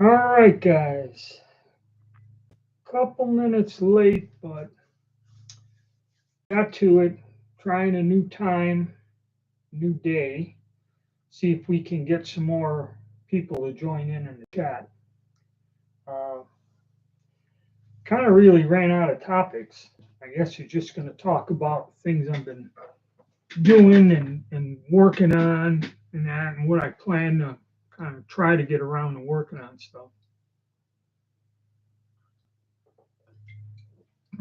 All right, guys. Couple minutes late, but got to it. Trying a new time, new day. See if we can get some more people to join in the chat. Uh, kind of really ran out of topics. I guess you're just going to talk about things I've been doing and working on and that and what I plan to kind of try to get around to working on stuff.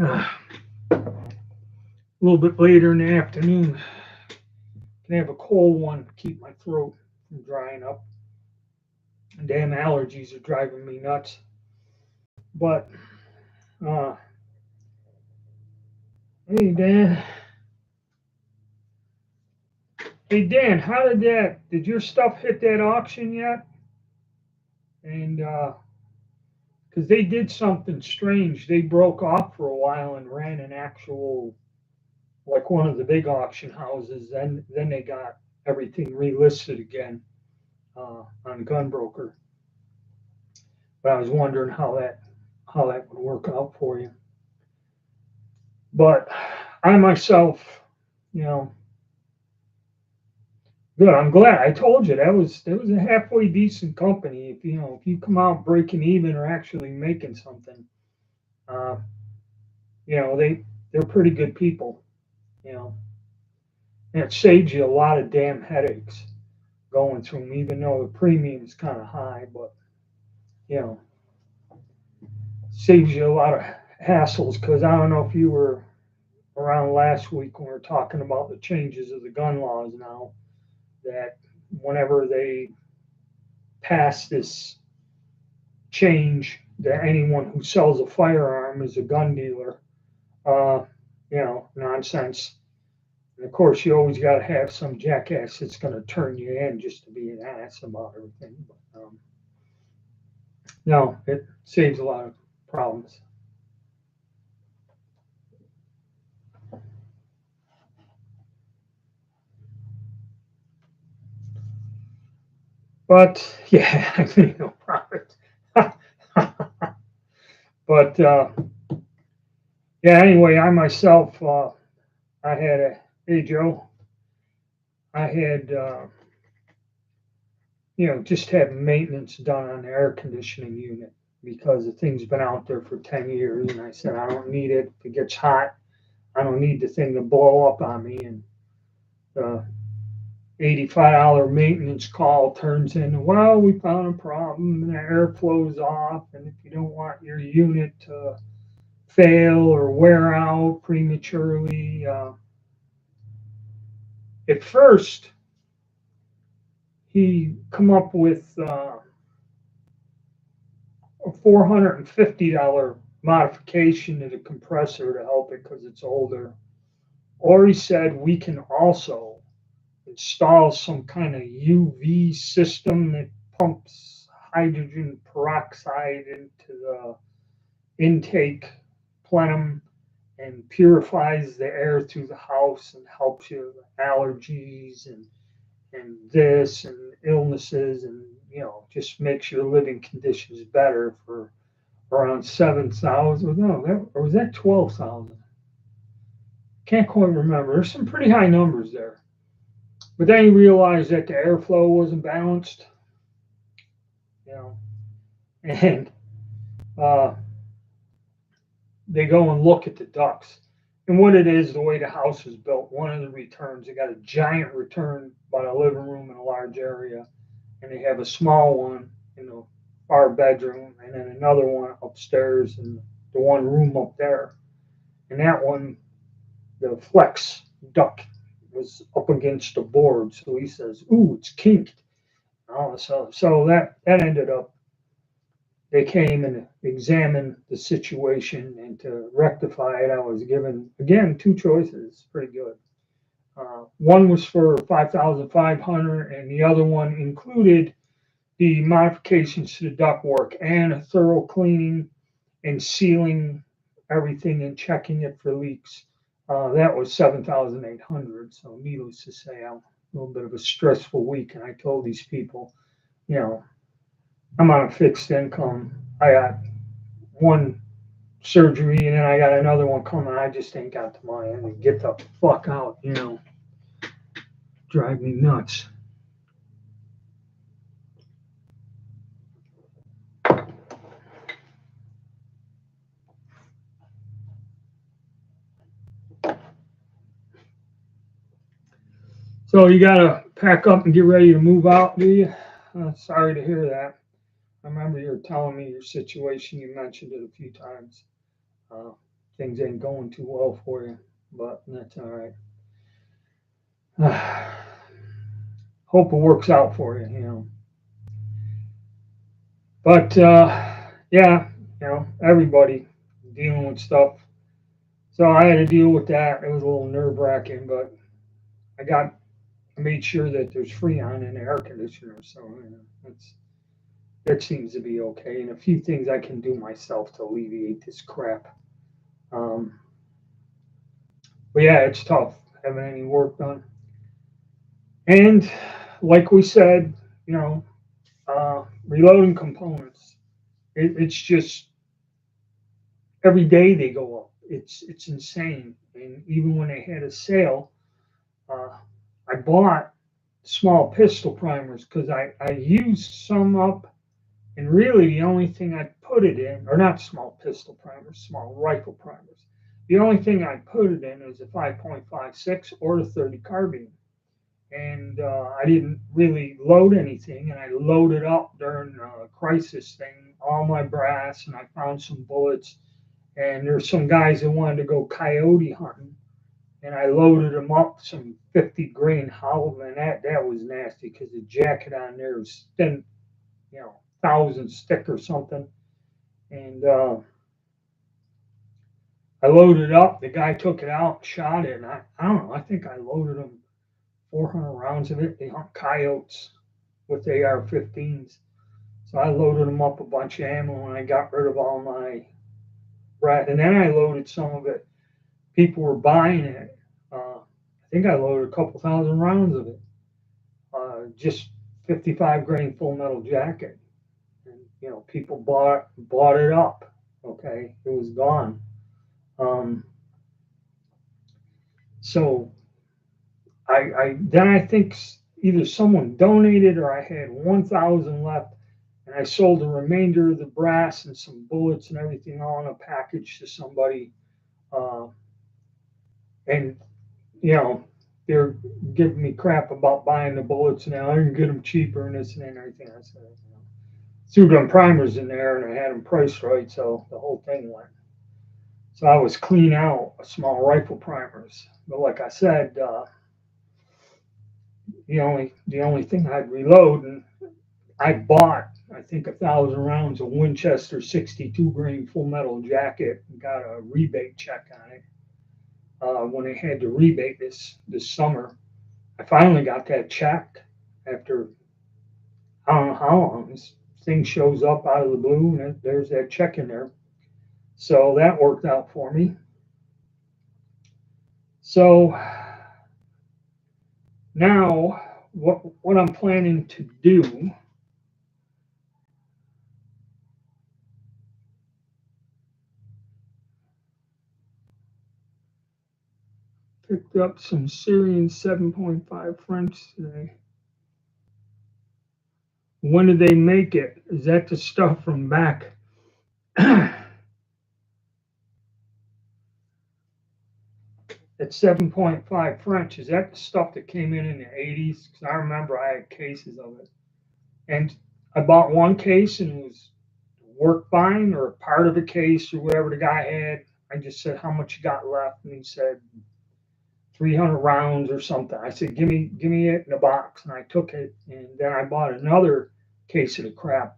A little bit later in the afternoon, can have a cold one to keep my throat from drying up. And damn allergies are driving me nuts. But uh, hey Dan, hey Dan, how did that? Did your stuff hit that auction yet? And because they did something strange, they broke off for a while and ran an actual like one of the big auction houses. Then they got everything relisted again on Gunbroker. But I was wondering how that would work out for you. But I myself, you know, good. I'm glad. I told you that was a halfway decent company. If you come out breaking even or actually making something, uh, they're pretty good people. You know, and it saves you a lot of damn headaches going through them. Even though the premium is kind of high, but you know, saves you a lot of hassles. Because I don't know if you were around last week when we were talking about the changes of the gun laws now. That whenever they pass this change that anyone who sells a firearm is a gun dealer, uh, nonsense. And of course, you always got to have some jackass that's going to turn you in just to be an ass about everything. But no, it saves a lot of problems. But yeah, I mean, no profit. But yeah, anyway, I myself, I had hey Joe, I had just have maintenance done on the air conditioning unit because the thing's been out there for 10 years. And I said, I don't need it. If it gets hot, I don't need the thing to blow up on me. And the $85 maintenance call turns into, well, we found a problem and the air flows off. And if you don't want your unit to fail or wear out prematurely, at first, he come up with a $450 modification to the compressor to help it because it's older. Or he said we can also install some kind of UV system that pumps hydrogen peroxide into the intake plenum and purifies the air through the house and helps you with allergies and this and illnesses and just makes your living conditions better for around 7,000. No, or was that 12,000? Can't quite remember. There's some pretty high numbers there. But then he realized that the airflow wasn't balanced, you know, and uh, they go and look at the ducts. And what it is, the way the house is built, one of the returns, they got a giant return by the living room in a large area, and they have a small one in the our bedroom, and then another one upstairs in the one room up there. And that one, the flex duct was up against the board, so he says, "Ooh, it's kinked." So that ended up. They came and examined the situation, and to rectify it, I was given again two choices. Pretty good. One was for 5,500, and the other one included the modifications to the ductwork and a thorough cleaning and sealing everything and checking it for leaks. That was 7,800. So, needless to say, a little bit of a stressful week. And I told these people, you know, I'm on a fixed income. I got one surgery and then I got another one coming. I just ain't got the money. I mean, get the fuck out, drive me nuts. So you gotta pack up and get ready to move out, do you? Sorry to hear that. I remember you were telling me your situation. You mentioned it a few times. Uh, Things ain't going too well for you, but that's all right. Hope it works out for you. But yeah, everybody dealing with stuff. So I had to deal with that. It was a little nerve wracking, but I got I made sure that there's Freon in the air conditioner, so that seems to be okay. And a few things I can do myself to alleviate this crap. Um, but yeah, it's tough having any work done. And like we said, reloading components. It's just every day they go up. It's insane. And even when they had a sale, uh, I bought small pistol primers because I used some up, and really the only thing I put it in, or not small pistol primers, small rifle primers. The only thing I put it in is a 5.56 or the 30 carbine. And I didn't really load anything, and I loaded up during a crisis thing, all my brass, and I found some bullets. And there's some guys that wanted to go coyote hunting, and I loaded them up some 50 grain hollow, and that was nasty because the jacket on there was thin, 1,000 stick or something. And I loaded up. The guy took it out, shot it, and I don't know. I think I loaded him 400 rounds of it. They hunt coyotes with AR-15s. So I loaded them up a bunch of ammo, and I got rid of all my rat. And then I loaded some of it. People were buying it. I think I loaded a couple thousand rounds of it. Just 55 grain full metal jacket. And people bought it up. Okay, it was gone. Um, so I then I think either someone donated or I had 1,000 left, and I sold the remainder of the brass and some bullets and everything all in a package to somebody. Uh, and you know they're giving me crap about buying the bullets now. I can get them cheaper and this and that and everything. I said, threw them primers in there and I had them priced right, so the whole thing went. So I was clean out of small rifle primers. But like I said, the only thing I'd reload, and I bought I think 1,000 rounds of Winchester 62 grain full metal jacket and got a rebate check on it when they had to rebate this summer. I finally got that check after I don't know how long. This thing shows up out of the blue, and there's that check in there. So that worked out for me. So now, what I'm planning to do, picked up some Syrian 7.5 French today. When did they make it? Is that the stuff from back? At 7.5 French, is that the stuff that came in the 80s? Because I remember I had cases of it. And I bought one case and it was work fine or a part of a case or whatever the guy had. I just said how much you got left, and he said 300 rounds or something. I said give me it in a box, and I took it, and then I bought another case of the crap,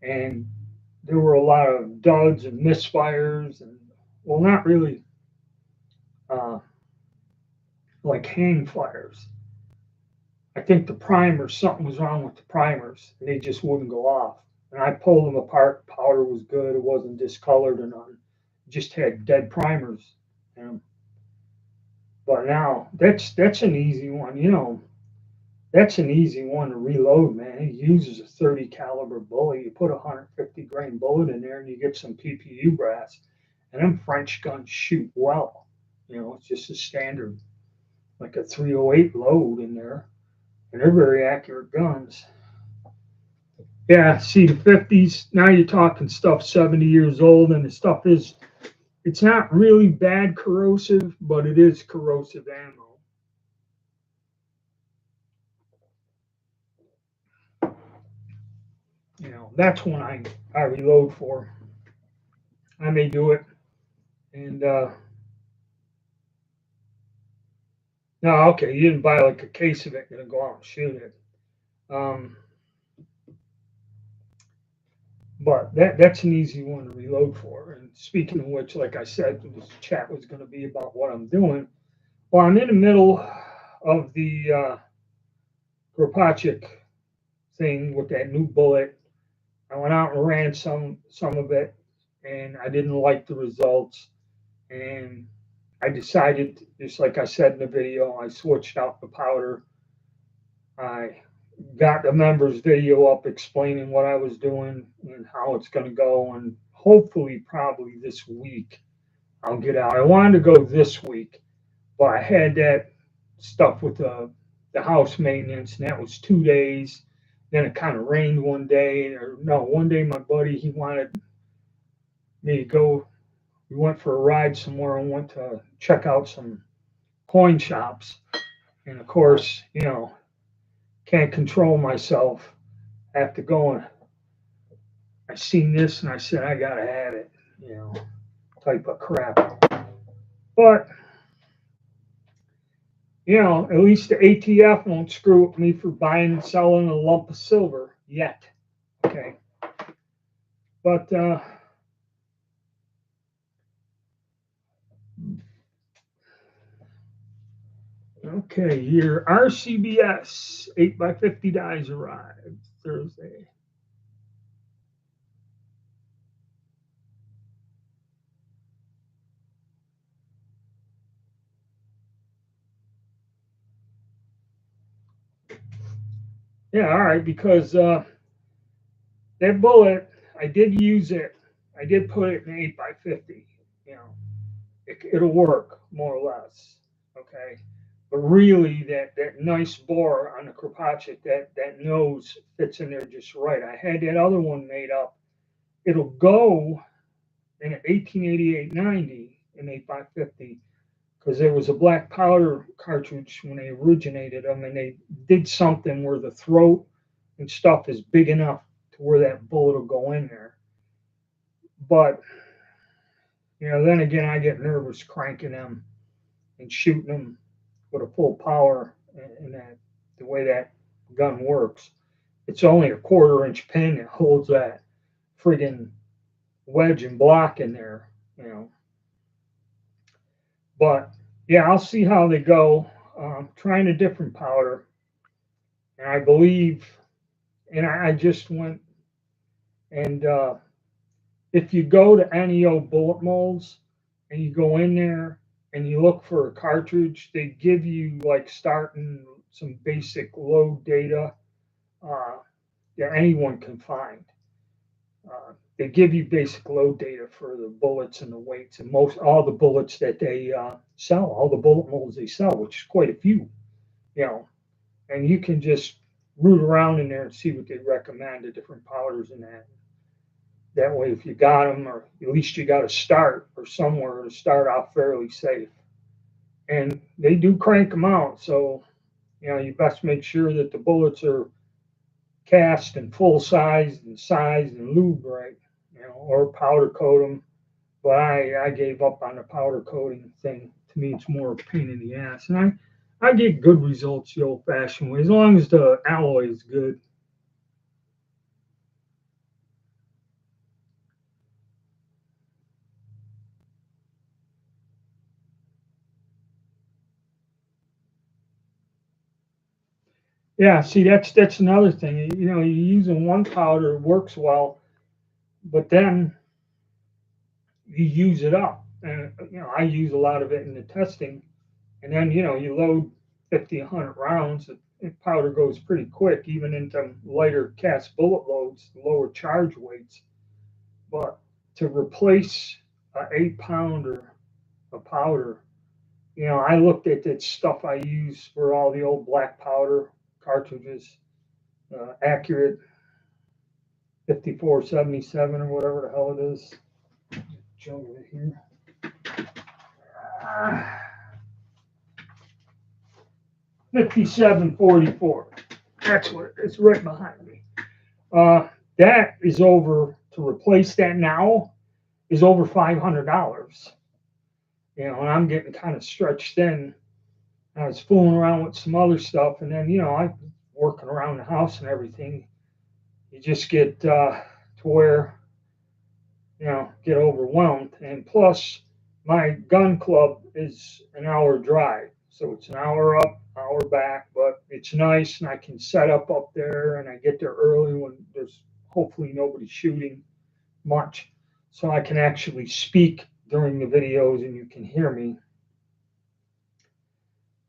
and there were a lot of duds and misfires, and well, not really uh, like hang fires. I think the primers, something was wrong with the primers, and they just wouldn't go off. And I pulled them apart. Powder was good. It wasn't discolored or nothing. It just had dead primers. You know? But now that's an easy one. That's an easy one to reload, man. It uses a 30 caliber bullet. You put a 150 grain bullet in there and you get some PPU brass. And them French guns shoot well. It's just a standard, like a 308 load in there. And they're very accurate guns. Yeah, see the 50s, now you're talking stuff 70 years old, and the stuff it's not really bad corrosive, but it is corrosive ammo. That's one I reload for. I may do it. And no, okay, you didn't buy like a case of it and go out and shoot it. Um, but that's an easy one to reload for. And speaking of which, like I said, this chat was going to be about what I'm doing. Well, I'm in the middle of the Kropatschek thing with that new bullet. I went out and ran some of it, and I didn't like the results. And I decided, just like I said in the video, I switched out the powder. I got the members video up explaining what I was doing and how it's going to go, and hopefully, probably this week, I'll get out. I wanted to go this week, but I had that stuff with the house maintenance, and that was 2 days. Then it kind of rained one day, or no, one day my buddy he wanted me to go. We went for a ride somewhere and went to check out some coin shops, and of course, can't control myself after going. I seen this and I said I gotta have it, type of crap. But at least the ATF won't screw with me for buying and selling a lump of silver yet. Okay. But okay, your RCBS 8x50 dies arrived Thursday. Yeah, all right, because that bullet, I did use it. I did put it in 8x50. You know, it'll work more or less. Okay, but really, that nice bore on the Kropatschek, that nose fits in there just right. I had that other one made up. It'll go in an 1888-90 in 8x50 because there was a black powder cartridge when they originated them, and they did something where the throat and stuff is big enough to where that bullet will go in there. But then again, I get nervous cranking them and shooting them with a full power, and that the way that gun works. It's only a 1/4 inch pin that holds that friggin' wedge and block in there. But yeah, I'll see how they go. Trying a different powder, and I believe, and I just went and if you go to NEO bullet molds and you go in there and you look for a cartridge, they give you like starting some basic load data uh, that anyone can find. They give you basic load data for the bullets and the weights and most all the bullets that they sell, all the bullet molds they sell, which is quite a few, you know. And you can just root around in there and see what they recommend, the different powders and that. That way, if you got them, or at least you got to start or somewhere to start out fairly safe. And they do crank them out, so you best make sure that the bullets are cast and full size and lube right, or powder coat them. But I gave up on the powder coating thing. To me, it's more a pain in the ass, and I get good results the old-fashioned way as long as the alloy is good. Yeah, see, that's another thing. You're using one powder, it works well, but then you use it up. And I use a lot of it in the testing, and then you load 50, 100 rounds powder goes pretty quick, even into lighter cast bullet loads, lower charge weights. But to replace an 8 pounder of powder, I looked at that stuff I use for all the old black powder cartridges, Accurate 5477 or whatever the hell it is. Jump it here. 5744. That's what it's right behind me. That is over to replace that now is over $500. And I'm getting kind of stretched thin. I was fooling around with some other stuff, and then I working around the house and everything. You just get to where get overwhelmed, and plus my gun club is an hour drive, so it's an hour up, hour back, but it's nice, and I can set up there, and I get there early when there's hopefully nobody shooting much, so I can actually speak during the videos and you can hear me.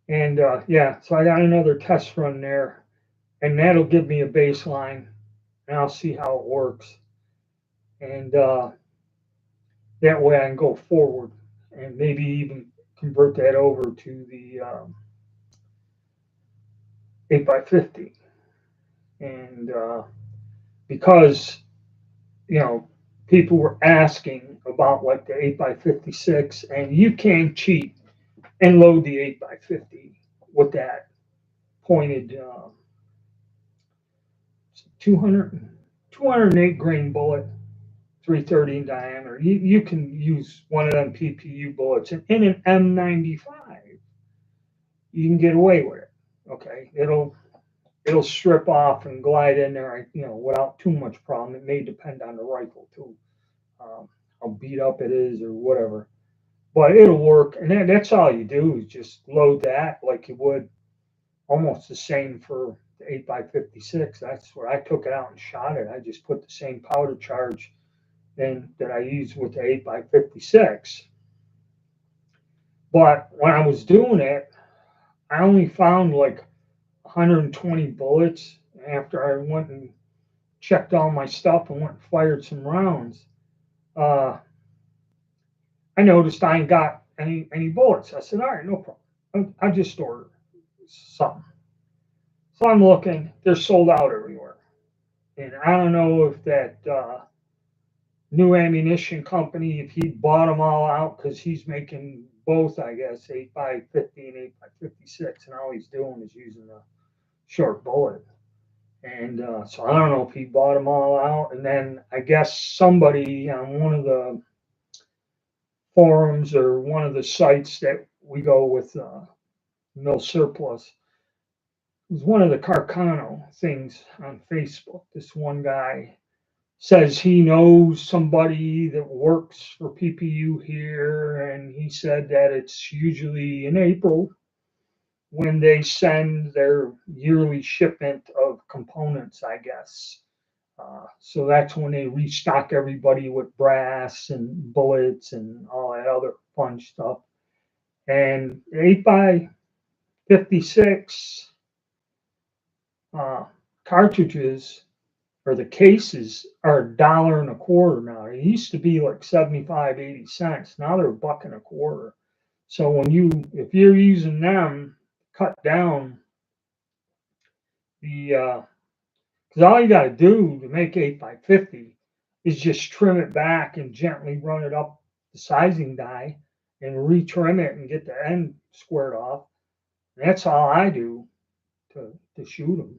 And yeah, so I got another test run there, and that'll give me a baseline, and I'll see how it works. And that way I can go forward and maybe even convert that over to the 8x50. And because, people were asking about like the 8x56, and you can cheat and load the 8x50 with that pointed 208 grain bullet, 330 in diameter. You can use one of them PPU bullets, and in an M95, you can get away with it. Okay, it'll strip off and glide in there, without too much problem. It may depend on the rifle too, how beat up it is or whatever. But it'll work, and that's all you do is just load that like you would almost the same for the 8x56. That's where I took it out and shot it. I just put the same powder charge in that I used with the 8x56. But when I was doing it, I only found like 120 bullets after I went and checked all my stuff and went and fired some rounds. I noticed I ain't got any bullets. I said, all right, no problem. I just ordered something. So I'm looking, they're sold out everywhere. And I don't know if that new ammunition company, if he bought them all out, because he's making both, I guess, 8x50 and 8x56, and all he's doing is using a short bullet. And so I don't know if he bought them all out. And then I guess somebody on one of the forums or one of the sites that we go with, Mill Surplus, it was one of the Carcano things on Facebook. This one guy says he knows somebody that works for PPU here, and he said that it's usually in April when they send their yearly shipment of components, I guess. So that's when they restock everybody with brass and bullets and all that other fun stuff. And 8x56 cartridges, or the cases, are $1.25 now. It used to be like 75, 80 cents. Now they're $1.25. So if you're using them, cut down the because all you got to do to make 8x50 is just trim it back and gently run it up the sizing die and retrim it and get the end squared off. And that's all I do to shoot them.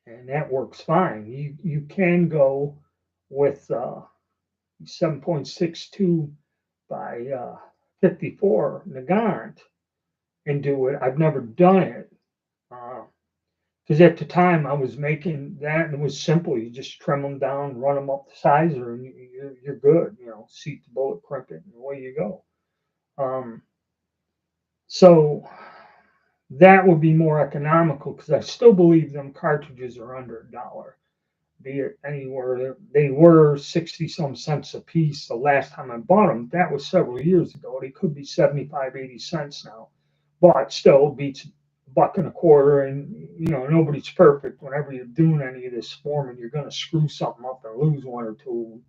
And that works fine. You can go with 7.62 by 54 Nagant and do it. I've never done it. Because at the time I was making that, and it was simple. You just trim them down, run them up the sizer, and you're good. Seat the bullet, crimp it, and away you go. So that would be more economical, because I still believe them cartridges are under $1. Be it anywhere, they were 60 some cents a piece the last time I bought them. That was several years ago. They could be 75, 80 cents now, but still beats $1.25, and nobody's perfect. Whenever you're doing any of this forming, you're going to screw something up and lose one or two.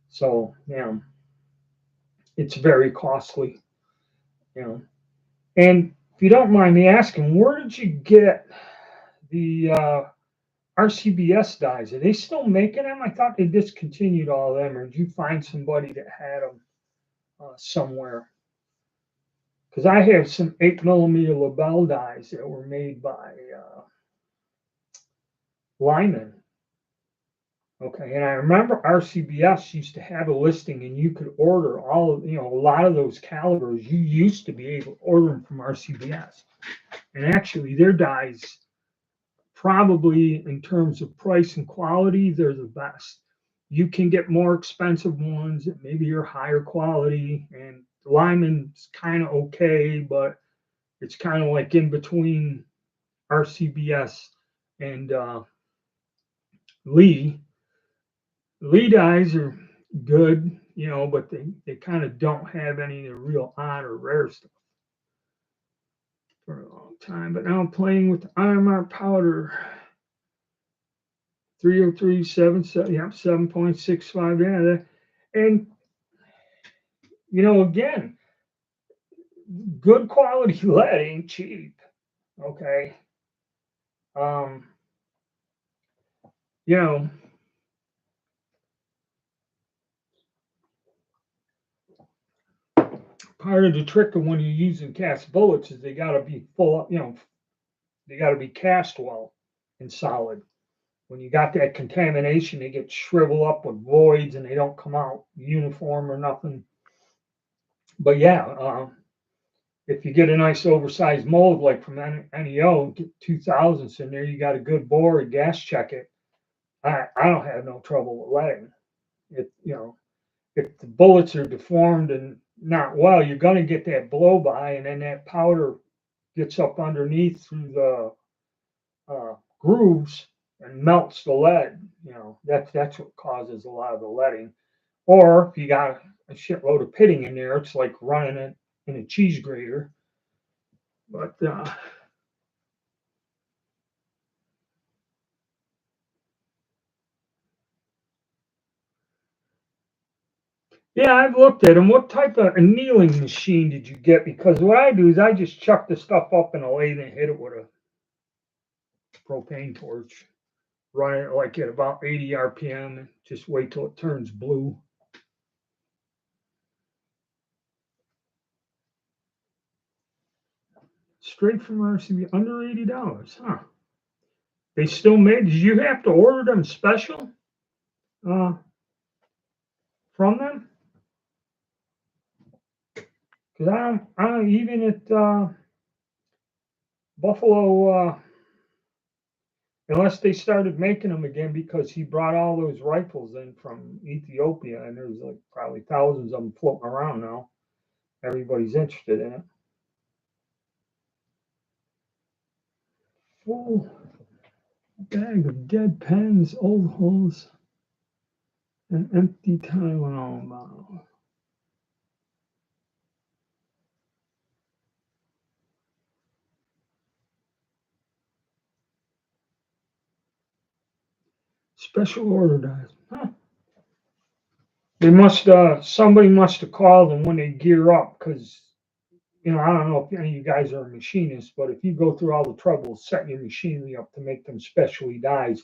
So it's very costly. You know, and if you don't mind me asking, where did you get the RCBS dies? Are they still making them? I thought they discontinued all of them, or did you find somebody that had them somewhere? Because I have some 8mm LaBelle dies that were made by Lyman. Okay, and I remember RCBS used to have a listing, and you could order all of, a lot of those calibers. You used to be able to order them from RCBS, and actually their dies, probably in terms of price and quality, they're the best. You can get more expensive ones that maybe are higher quality, and Lyman's kind of okay, but it's kind of like in between RCBS and Lee. Lee dies are good, but they kind of don't have any of the real odd or rare stuff for a long time. But now I'm playing with the IMR powder 30377, yep, 7.65. Yeah, and again, good quality lead ain't cheap. Okay. You know, part of the trick of when you're using cast bullets is they got to be full, they got to be cast well and solid. When you got that contamination, they get shriveled up with voids and they don't come out uniform or nothing. But yeah, if you get a nice oversized mold like from NEO, get 2000s in there, you got a good bore and gas check it. I don't have no trouble with leading. If the bullets are deformed and not well, you're going to get that blow by, and then that powder gets up underneath through the grooves and melts the lead. That's what causes a lot of the leading. Or if you got a shitload of pitting in there, it's like running it in a cheese grater. But yeah, I've looked at them. What type of annealing machine did you get? Because what I do is I just chuck the stuff up in a lathe and hit it with a propane torch. Run it like at about 80 RPM and just wait till it turns blue. Straight from RCB, under $80, huh? They still made. Did you have to order them special from them? Because I don't even at Buffalo, unless they started making them again, because he brought all those rifles in from Ethiopia, and there's like probably thousands of them floating around now. Everybody's interested in it. Full bag of dead pens, old holes, an empty Tylenol bottle. Special order dies. Huh. They must. Somebody must have called them when they gear up, because I don't know if any of you guys are machinists, but if you go through all the trouble of setting your machinery up to make them specially dies,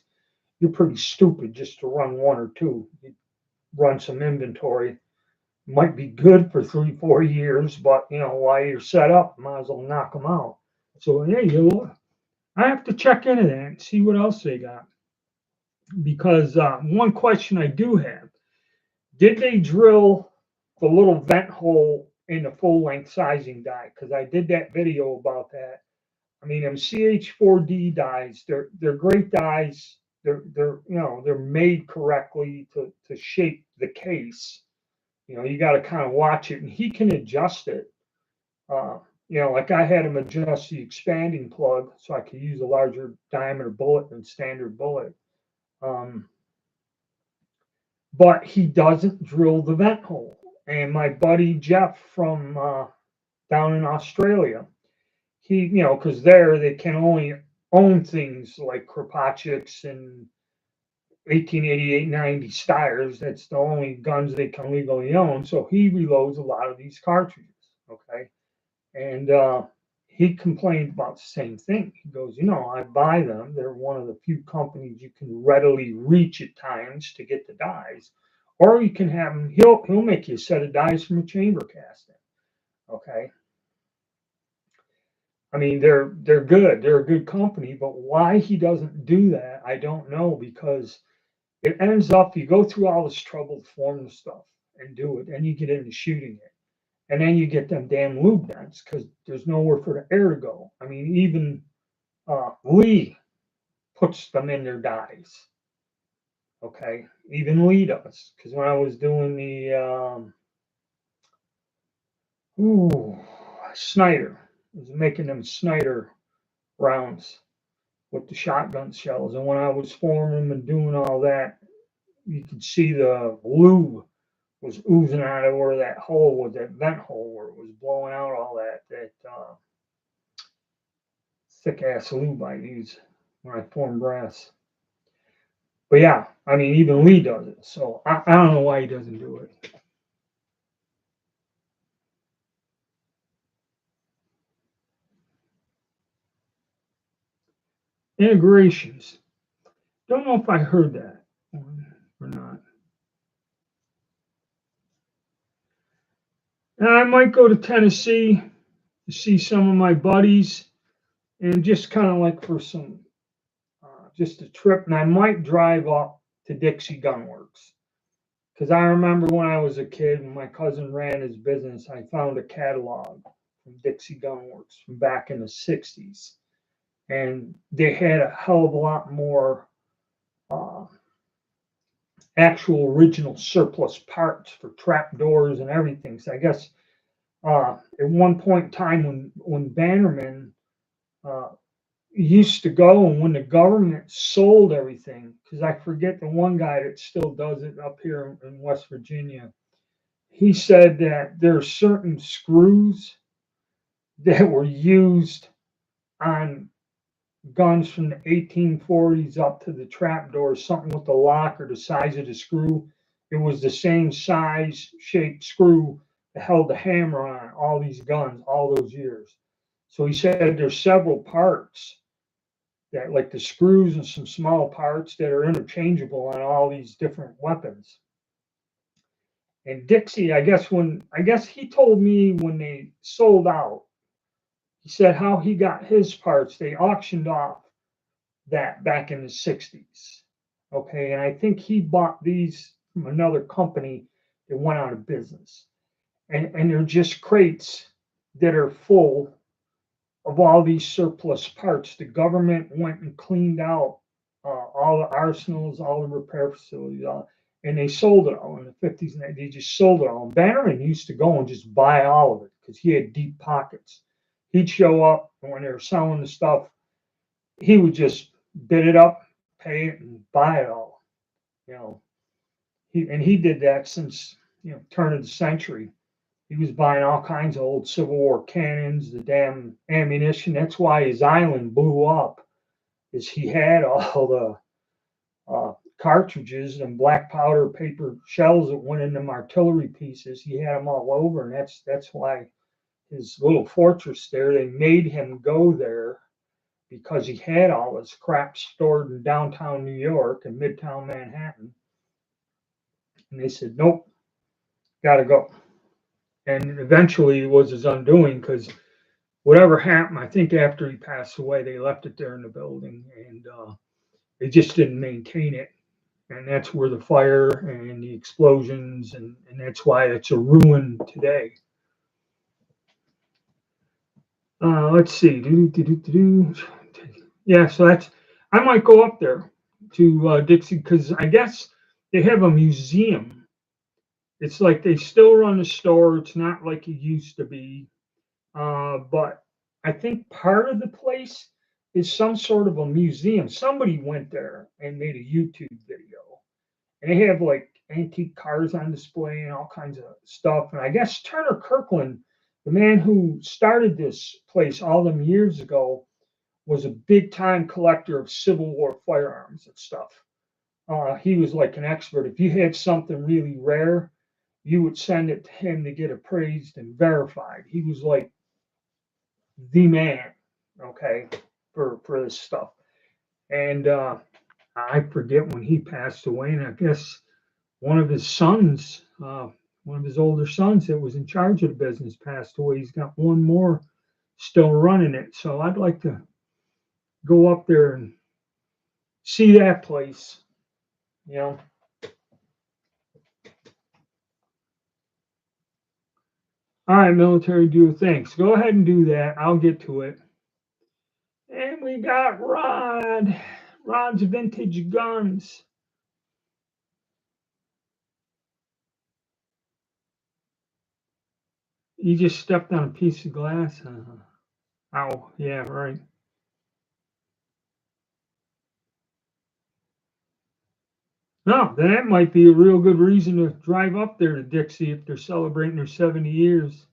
you're pretty stupid just to run one or two. You run some inventory. Might be good for 3-4 years, but while you're set up, might as well knock them out. So yeah, I have to check into that and see what else they got. Because one question I do have: did they drill the little vent hole in the full length sizing die? Because I did that video about that. I mean, them CH4D dies, they're great dies. They're made correctly to shape the case. You got to kind of watch it, and he can adjust it. Like I had him adjust the expanding plug so I could use a larger diameter bullet than standard bullet. But he doesn't drill the vent hole. And my buddy Jeff from down in Australia, because there they can only own things like Kropatscheks and 1888 90 Steyrs. That's the only guns they can legally own. So he reloads a lot of these cartridges. Okay. And he complained about the same thing. He goes, I buy them. They're one of the few companies you can readily reach at times to get the dies. Or you can have him, he'll make you a set of dies from a chamber casting. Okay. I mean, they're good. They're a good company, but why he doesn't do that, I don't know, because it ends up you go through all this trouble to form the stuff and do it, and you get into shooting it. And then you get them damn lube vents because there's nowhere for the air to go. I mean, even Lee puts them in their dies. Okay, even Lee does, because when I was doing the Snyder, I was making them Snyder rounds with the shotgun shells, and when I was forming them and doing all that, you could see the lube was oozing out of where that hole was, that vent hole where it was blowing out all that thick ass lube I use when I form brass. But yeah, I mean, even Lee does it. So I don't know why he doesn't do it. Integrations. Don't know if I heard that or not. And I might go to Tennessee to see some of my buddies and just kind of like for some, just a trip. And I might drive up to Dixie Gun Works. Because I remember when I was a kid, when my cousin ran his business, I found a catalog from Dixie Gun Works from back in the 60s. And they had a hell of a lot more uh, actual original surplus parts for trap doors and everything. So I guess at one point in time when Bannerman uh, used to go and when the government sold everything, because I forget the one guy that still does it up here in West Virginia, he said that there are certain screws that were used on guns from the 1840s up to the trap door, something with the lock or the size of the screw. It was the same size, shape screw that held the hammer on all these guns all those years. So he said there's several parts that, like the screws and some small parts that are interchangeable on all these different weapons. And Dixie, I guess he told me when they sold out, he said how he got his parts. They auctioned off that back in the 60s. Okay, and I think he bought these from another company that went out of business. And they're just crates that are full of all these surplus parts. The government went and cleaned out all the arsenals, all the repair facilities, and they sold it all in the 50s. And they just sold it all. And Bannerman used to go and just buy all of it because he had deep pockets. He'd show up, and when they were selling the stuff, he would just bid it up, pay it, and buy it all. You know, he did that since turn of the century. He was buying all kinds of old Civil War cannons, the damn ammunition. That's why his island blew up, is he had all the cartridges and black powder paper shells that went in them artillery pieces. He had them all over, and that's why his little fortress there. They made him go there because he had all his crap stored in downtown New York and midtown Manhattan. And they said, nope, got to go. And eventually it was his undoing because whatever happened, I think after he passed away, they left it there in the building and they just didn't maintain it. And that's where the fire and the explosions, and that's why it's a ruin today. Let's see. Yeah, so I might go up there to Dixie because I guess they have a museum. It's like they still run the store. It's not like it used to be. But I think part of the place is some sort of a museum. Somebody went there and made a YouTube video. And they have like antique cars on display and all kinds of stuff. And I guess Turner Kirkland The man who started this place all them years ago was a big time collector of Civil War firearms and stuff. He was like an expert. If you had something really rare, you would send it to him to get appraised and verified. He was like the man, okay, for this stuff. And I forget when he passed away, and I guess one of his sons, one of his older sons that was in charge of the business passed away. He's got one more still running it. So I'd like to go up there and see that place, you know. All right, military dude, thanks. Go ahead and do that. I'll get to it. And we got Rod. Rod's Vintage Guns. You just stepped on a piece of glass. Ow. Yeah, right. No, then that might be a real good reason to drive up there to Dixie if they're celebrating their 70 years.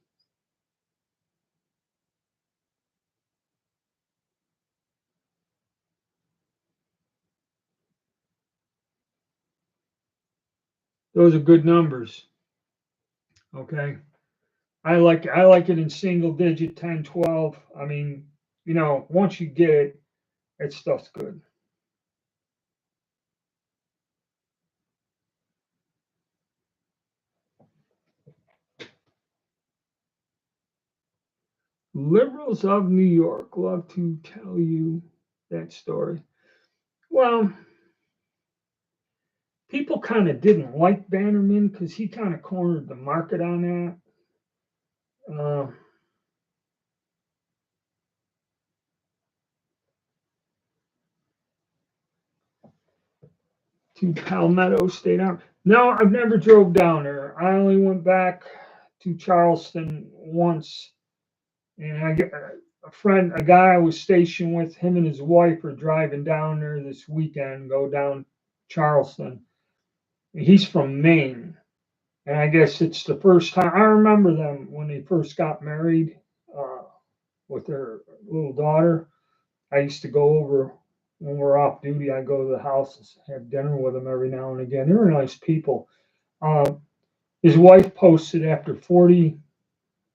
Those are good numbers. Okay. I like it in single digit 10, 12. I mean, once you get it, that stuff's good. Liberals of New York love to tell you that story. Well, people kind of didn't like Bannerman because he kind of cornered the market on that. To Palmetto State Army. No, I've never drove down there. I only went back to Charleston once, and I get a friend, a guy I was stationed with, him and his wife are driving down there this weekend, go down Charleston. He's from Maine, and I guess it's the first time. I remember them when they first got married uh, with their little daughter. I used to go over when we're off duty. I go to the house and have dinner with them every now and again. They're nice people. Uh, his wife posted after 40,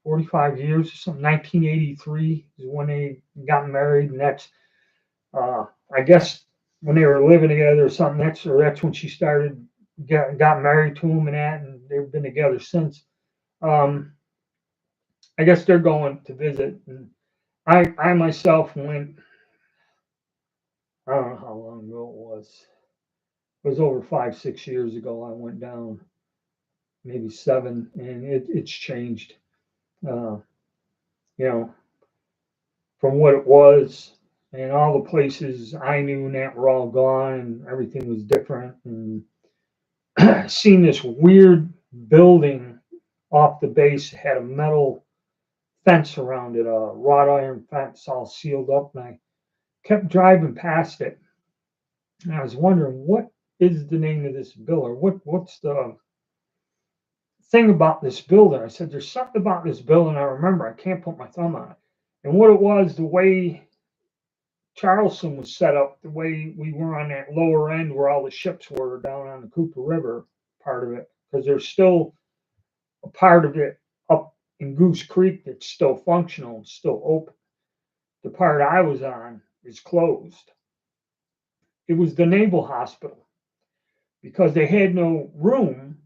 45 years or something, 1983 is when they got married, and I guess when they were living together or something. That's when she started got married to him and that, and they've been together since. Um, I guess they're going to visit, and I myself went. I don't know how long ago it was. It was over 5, 6 years ago. I went down, maybe 7, and it's changed. Uh, you know, from what it was, and all the places I knew and that were all gone, and everything was different. And seen this weird building off the base, had a metal fence around it, a wrought iron fence, all sealed up. And I kept driving past it, and I was wondering what is the name of this building? What's the thing about this building? I said, there's something about this building I remember. I can't put my thumb on it. And what it was, the way Charleston was set up, the way we were on that lower end where all the ships were down on the Cooper River part of it, because there's still a part of it up in Goose Creek that's still functional and still open. The part I was on is closed. It was the Naval Hospital because they had no room.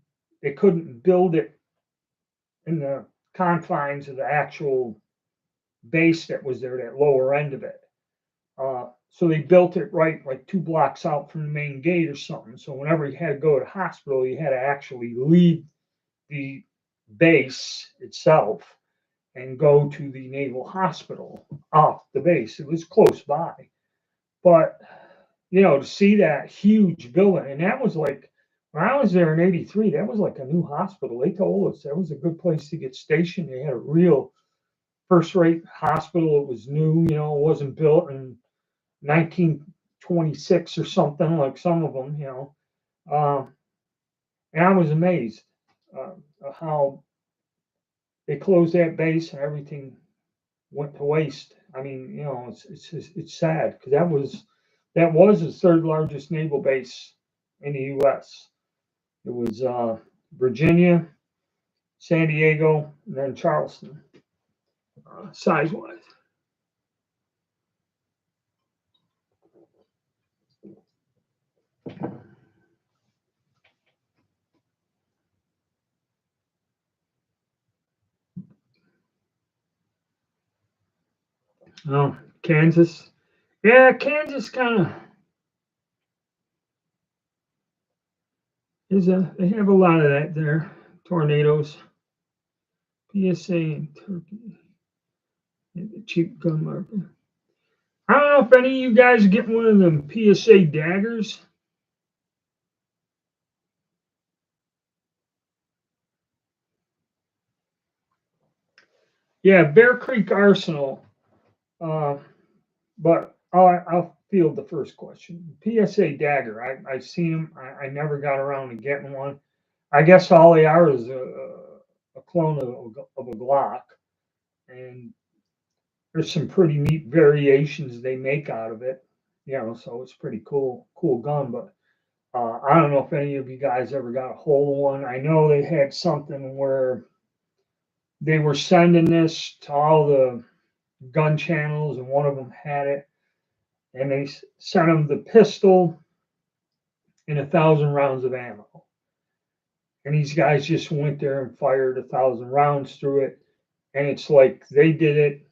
They couldn't build it in the confines of the actual base that was there, that lower end of it. So they built it right like 2 blocks out from the main gate or something. So whenever you had to go to the hospital, you had to actually leave the base itself and go to the Naval Hospital off the base. It was close by. But, to see that huge building, and that was like, when I was there in 83, that was like a new hospital. They told us that was a good place to get stationed. They had a real first rate hospital. It was new, it wasn't built in 1926 or something like some of them. Um, and I was amazed how they closed that base and everything went to waste. I mean, it's sad because that was the third largest naval base in the U.S. It was Virginia, San Diego, and then Charleston, size wise. Oh, Kansas. Yeah, Kansas kind of they have a lot of that there. Tornadoes, PSA in Turkey, and the cheap gun market. I don't know if any of you guys are getting one of them PSA daggers. Yeah, Bear Creek Arsenal. Uh, but I'll field the first question. PSA dagger. I've seen them. I never got around to getting one. I guess all they are is a clone of a Glock, and there's some pretty neat variations they make out of it. So it's pretty cool gun. But I don't know if any of you guys ever got a hold of one. I know they had something where they were sending this to all the gun channels, and one of them had it, and they sent them the pistol and 1,000 rounds of ammo. And these guys just went there and fired 1,000 rounds through it, and it's like they did it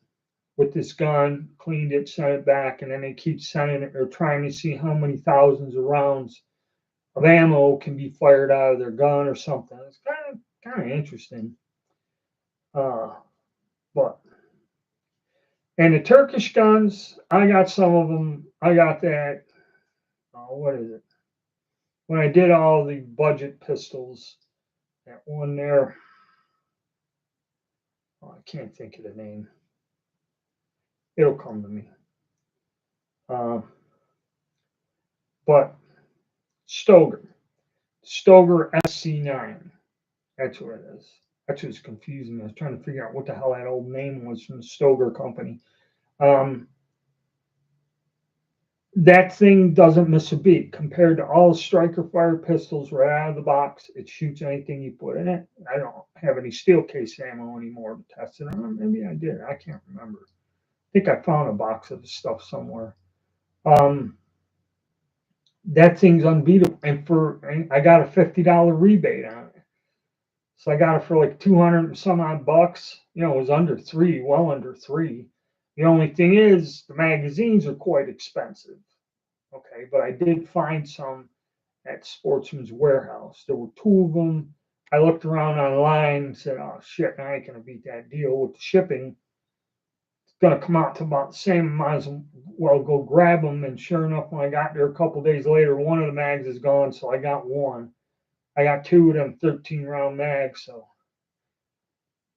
with this gun, cleaned it, sent it back, and then they keep sending it or trying to see how many thousands of rounds of ammo can be fired out of their gun or something. It's kind of interesting. Uh, but and the Turkish guns, I got some of them. I got that. What is it? When I did all the budget pistols, that one there. I can't think of the name. It'll come to me. Uh, but Stoeger SC9. That's what it is. That's what's confusing me. I was trying to figure out what the hell that old name was from the Stoeger company. That thing doesn't miss a beat compared to all striker fire pistols right out of the box. It shoots anything you put in it. I don't have any steel case ammo anymore to test it on. Maybe I did. I can't remember. I think I found a box of the stuff somewhere. That thing's unbeatable. And I got a $50 rebate on it. So I got it for like 200 and some odd bucks. It was under three, well under three. The only thing is the magazines are quite expensive. Okay, but I did find some at Sportsman's Warehouse. There were two of them. I looked around online and said, oh shit, I ain't gonna beat that deal with the shipping. It's gonna come out to about the same. Might as well go grab them. And sure enough, when I got there a couple days later, one of the mags is gone, so I got one. I got two of them 13-round mags. So,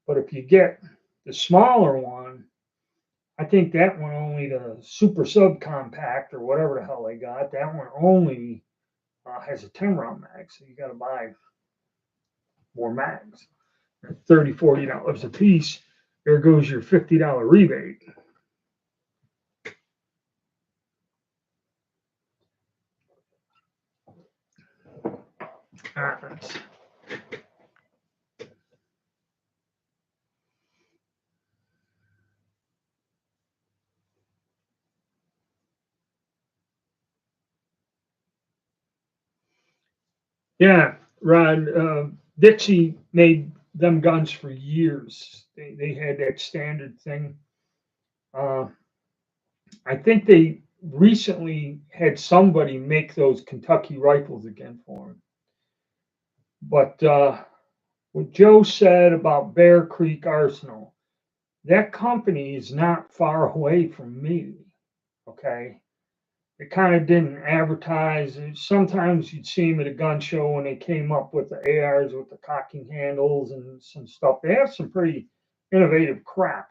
but if you get the smaller one, I think that one only the super subcompact or whatever the hell they got. That one only has a 10-round mag, so you got to buy more mags. $30, $40 a piece. There goes your $50 rebate. Yeah, Rod. Dixie made them guns for years. They had that standard thing. I think they recently had somebody make those Kentucky rifles again for them. But what Joe said about Bear Creek Arsenal, that company is not far away from me. Okay. It kind of didn't advertise. Sometimes you'd see them at a gun show when they came up with the ARs with the cocking handles and some stuff. They have some pretty innovative crap.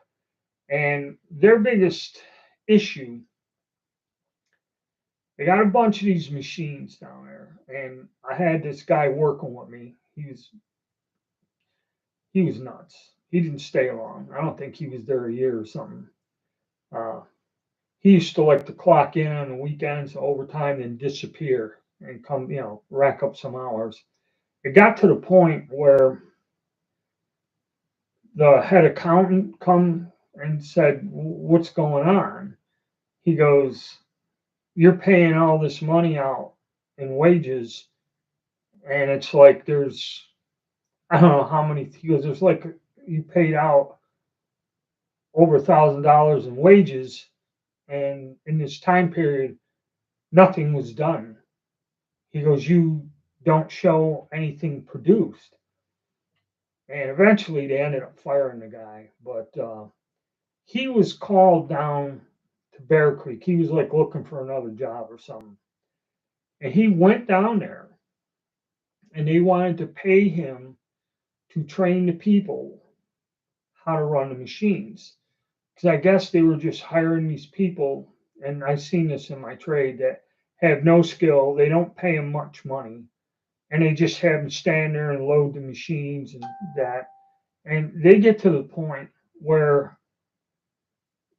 And their biggest issue, they got a bunch of these machines down there. And I had this guy working with me. He was nuts. he didn't stay long. I don't think he was there a year or something. Uh, he used to like to clock in on the weekends, overtime, and disappear and come, rack up some hours. It got to the point where the head accountant come and said, "What's going on?" He goes, "You're paying all this money out in wages, and it's like I don't know how many." He goes, "There's like you paid out over $1,000 in wages, and in this time period, nothing was done." He goes, "You don't show anything produced." And eventually, they ended up firing the guy, but he was called down to Bear Creek. He was like looking for another job or something. And he went down there and they wanted to pay him to train the people how to run the machines. Because I guess they were just hiring these people, and I've seen this in my trade, that have no skill. They don't pay them much money. And they just have them stand there and load the machines and that. And they get to the point where,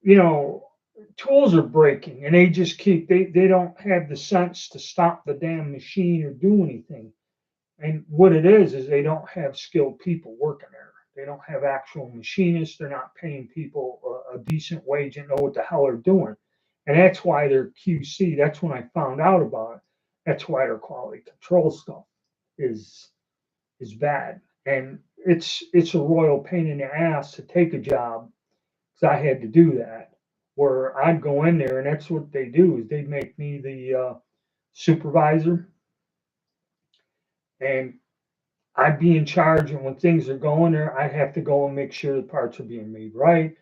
you know, tools are breaking and they just they don't have the sense to stop the damn machine or do anything. And what it is they don't have skilled people working there. They don't have actual machinists. They're not paying people a decent wage and know what the hell they're doing. And that's why their QC, that's when I found out about it. That's why their quality control stuff is is bad. And it's a royal pain in the ass to take a job because I had to do that. Where I'd go in there, and that's what they do is they make me the supervisor, and I'd be in charge. And when things are going there, I have to go and make sure the parts are being made right.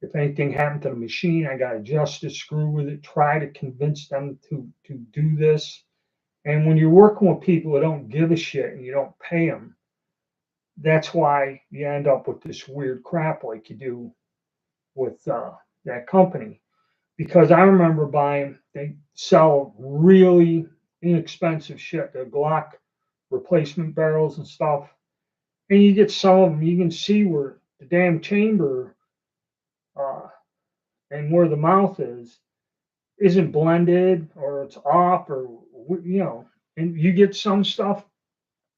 If anything happened to the machine, I got to adjust the screw with it, try to convince them to do this. And when you're working with people that don't give a shit and you don't pay them, that's why you end up with this weird crap like you do with that company. Because I remember buying, they sell really inexpensive shit, the Glock replacement barrels and stuff. And you get some of them, you can see where the damn chamber uh, and where the mouth is isn't blended or it's off or, and you get some stuff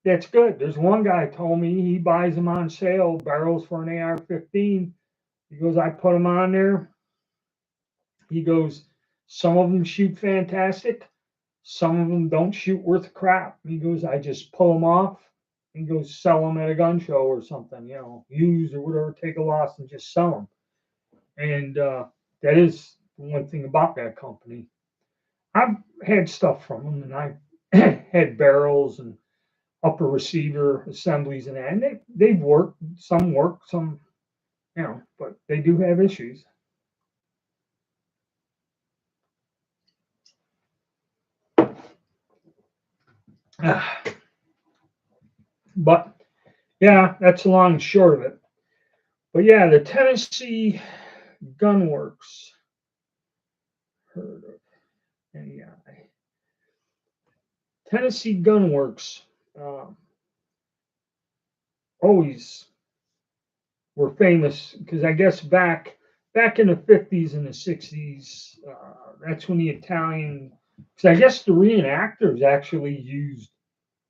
that's good. There's one guy told me he buys them on sale, barrels for an AR-15. He goes, I put them on there. He goes, some of them shoot fantastic. Some of them don't shoot worth crap. He goes, I just pull them off and go sell them at a gun show or something, use or whatever, take a loss and just sell them. And that is one thing about that company. I've had stuff from them, and I had barrels and upper receiver assemblies and that, and they've worked. Some work, some, but they do have issues. But yeah, that's the long and short of it. But yeah, the Tennessee Gunworks, heard of NEI. Tennessee Gunworks um, always were famous because I guess back in the 50s and the 60s, that's when the Italian, because I guess the reenactors actually used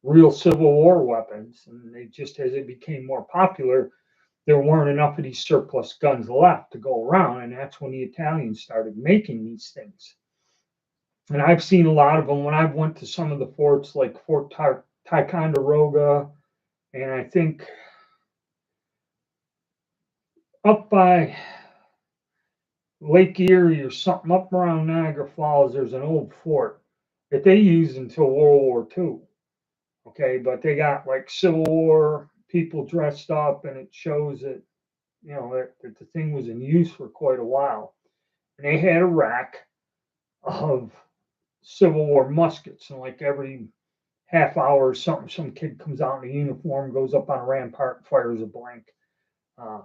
real Civil War weapons, and they just as it became more popular, there weren't enough of these surplus guns left to go around, and that's when the Italians started making these things. And I've seen a lot of them when I went to some of the forts, like Fort Ticonderoga, and I think up by Lake Erie or something up around Niagara Falls, there's an old fort that they used until World War II. Okay, but they got like Civil War people dressed up, and it shows that that the thing was in use for quite a while. And they had a rack of Civil War muskets, and like every half hour or something, some kid comes out in a uniform, goes up on a rampart, and fires a blank. Uh,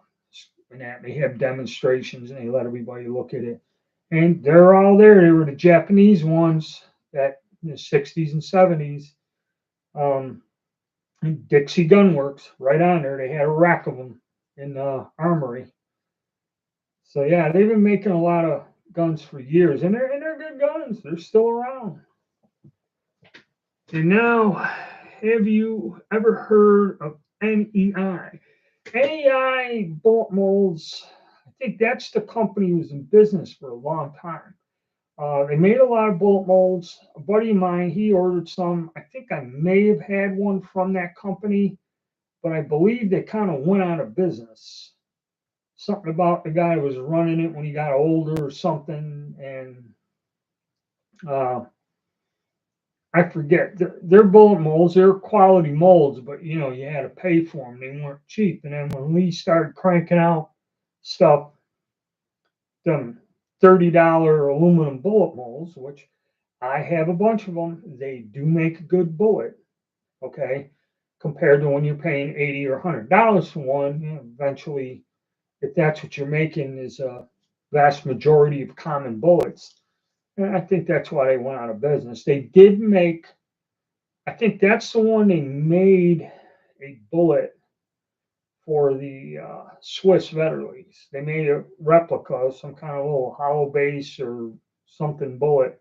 and that they have demonstrations, and they let everybody look at it. And they're all there. They were the Japanese ones that in the 60s and 70s. Dixie Gunworks, right on there. They had a rack of them. in Armory. So yeah, they've been making a lot of guns for years, and they're good guns. They're still around. And now, have you ever heard of NEI? NEI bullet molds. I think that's the company who was in business for a long time. They made a lot of bullet molds. A buddy of mine, he ordered some. I think I may have had one from that company, but I believe they kind of went out of business. Something about the guy who was running it when he got older or something, and uh, I forget. They're bullet molds. They're quality molds, but you had to pay for them. They weren't cheap. And then when Lee started cranking out stuff, them $30 aluminum bullet molds, which I have a bunch of them. They do make a good bullet, okay, compared to when you're paying $80 or $100 for one. Eventually, if that's what you're making, is a vast majority of common bullets. And I think that's why they went out of business. They did make, I think that's the one they made a bullet for the Swiss Vetterlis. They made a replica, some kind of little hollow base or something bullet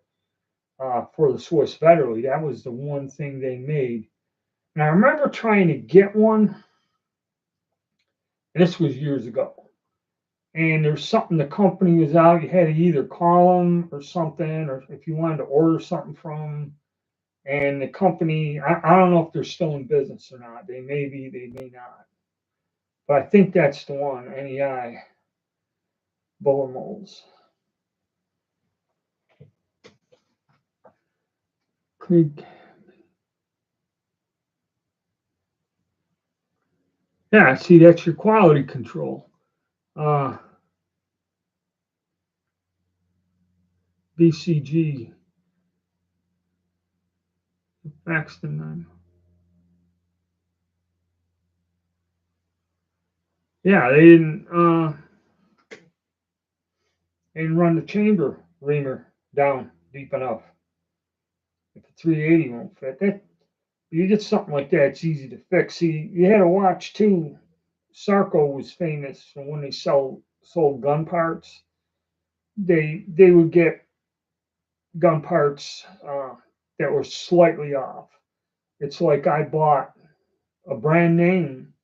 for the Swiss Vetterli. That was the one thing they made. And I remember trying to get one. This was years ago. And there's something the company was out. You had to either call them or something, or if you wanted to order something from them. And the company, I don't know if they're still in business or not. They may be, they may not. But I think that's the one, NEI bullet molds. Click. Yeah, see, that's your quality control. Uh, BCG, Paxton. Yeah, they didn't run the chamber reamer down deep enough. If the 380 won't fit, that you get something like that, it's easy to fix. See, you had to watch too. Sarco was famous for when they sold gun parts. They would get gun parts that were slightly off. It's like I bought a brand name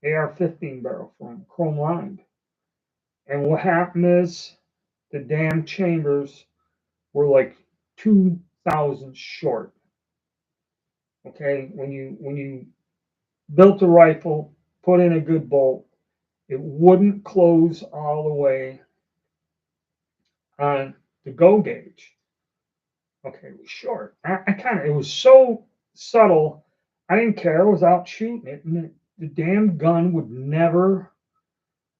AR-15 barrel from Chrome Lined, and what happened is the damn chambers were like 2,000 short. Okay, when you built the rifle, put in a good bolt, it wouldn't close all the way on the go gauge. Okay, it was short. I kind of, it was so subtle. I didn't care. I was out shooting it, and the damn gun would never.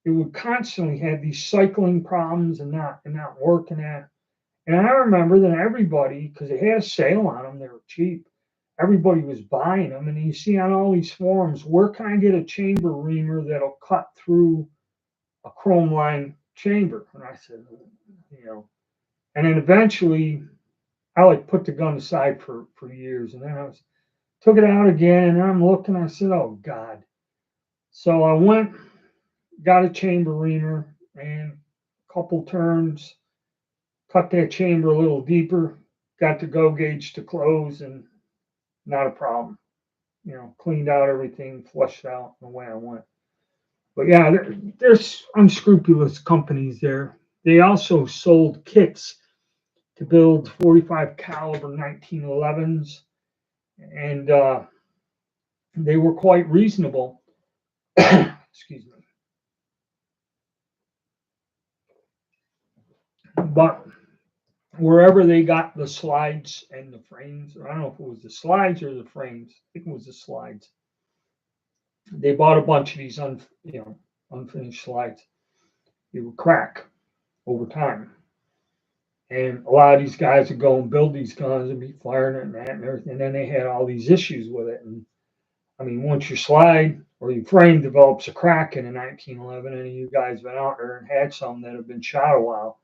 It would constantly have these cycling problems and not working at. And I remember that everybody, because they had a sale on them, they were cheap. Everybody was buying them, and you see on all these forums, where can I get a chamber reamer that'll cut through a chrome line chamber? And I said, you know, and then eventually I like put the gun aside for years, and then took it out again, and I'm looking. I said, "Oh God!" So I went, got a chamber reamer, and a couple turns, cut that chamber a little deeper, got the go gauge to close, and not a problem. Cleaned out everything, flushed out, and away I went. But yeah, there's unscrupulous companies there. They also sold kits to build 45 caliber 1911s, and they were quite reasonable. Excuse me. But wherever they got the slides and the frames, or I don't know if it was the slides or the frames, I think it was the slides. They bought a bunch of these unfinished slides. They would crack over time. And a lot of these guys would go and build these guns and be firing it and that and everything. And then they had all these issues with it. And I mean, once your slide or your frame develops a crack in a 1911, and you guys been out there and had some that have been shot a while,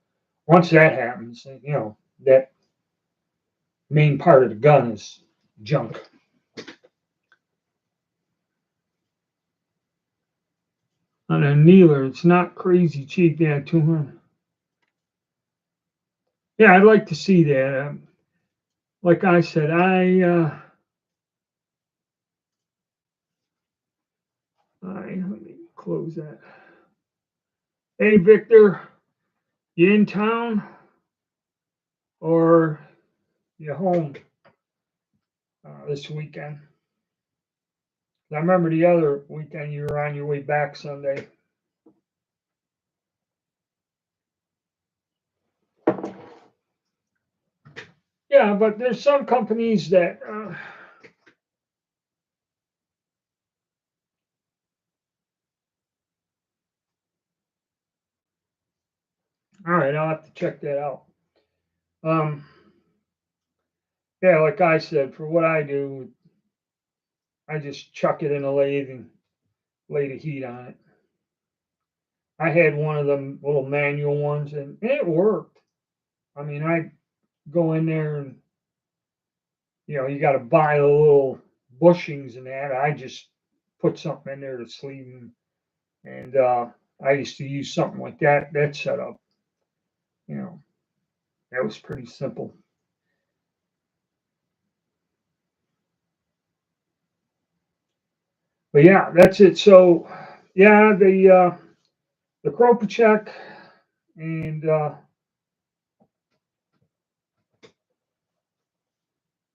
once that happens, that main part of the gun is junk. On a Needler, it's not crazy cheap. Yeah, 200. Yeah, I'd like to see that. Like I said, let me close that. Hey, Victor, you in town or you home this weekend? I remember the other weekend you were on your way back Sunday. Yeah, but there's some companies that. All right, I'll have to check that out. Um, yeah, like I said, for what I do, I just chuck it in a lathe and lay the heat on it. I had one of them little manual ones, and it worked. I mean, I go in there and you got to buy the little bushings and that. I just put something in there to sleeve them, and I used to use something like that. That setup, you know, that was pretty simple. But yeah, that's it. So yeah, the Kropachek and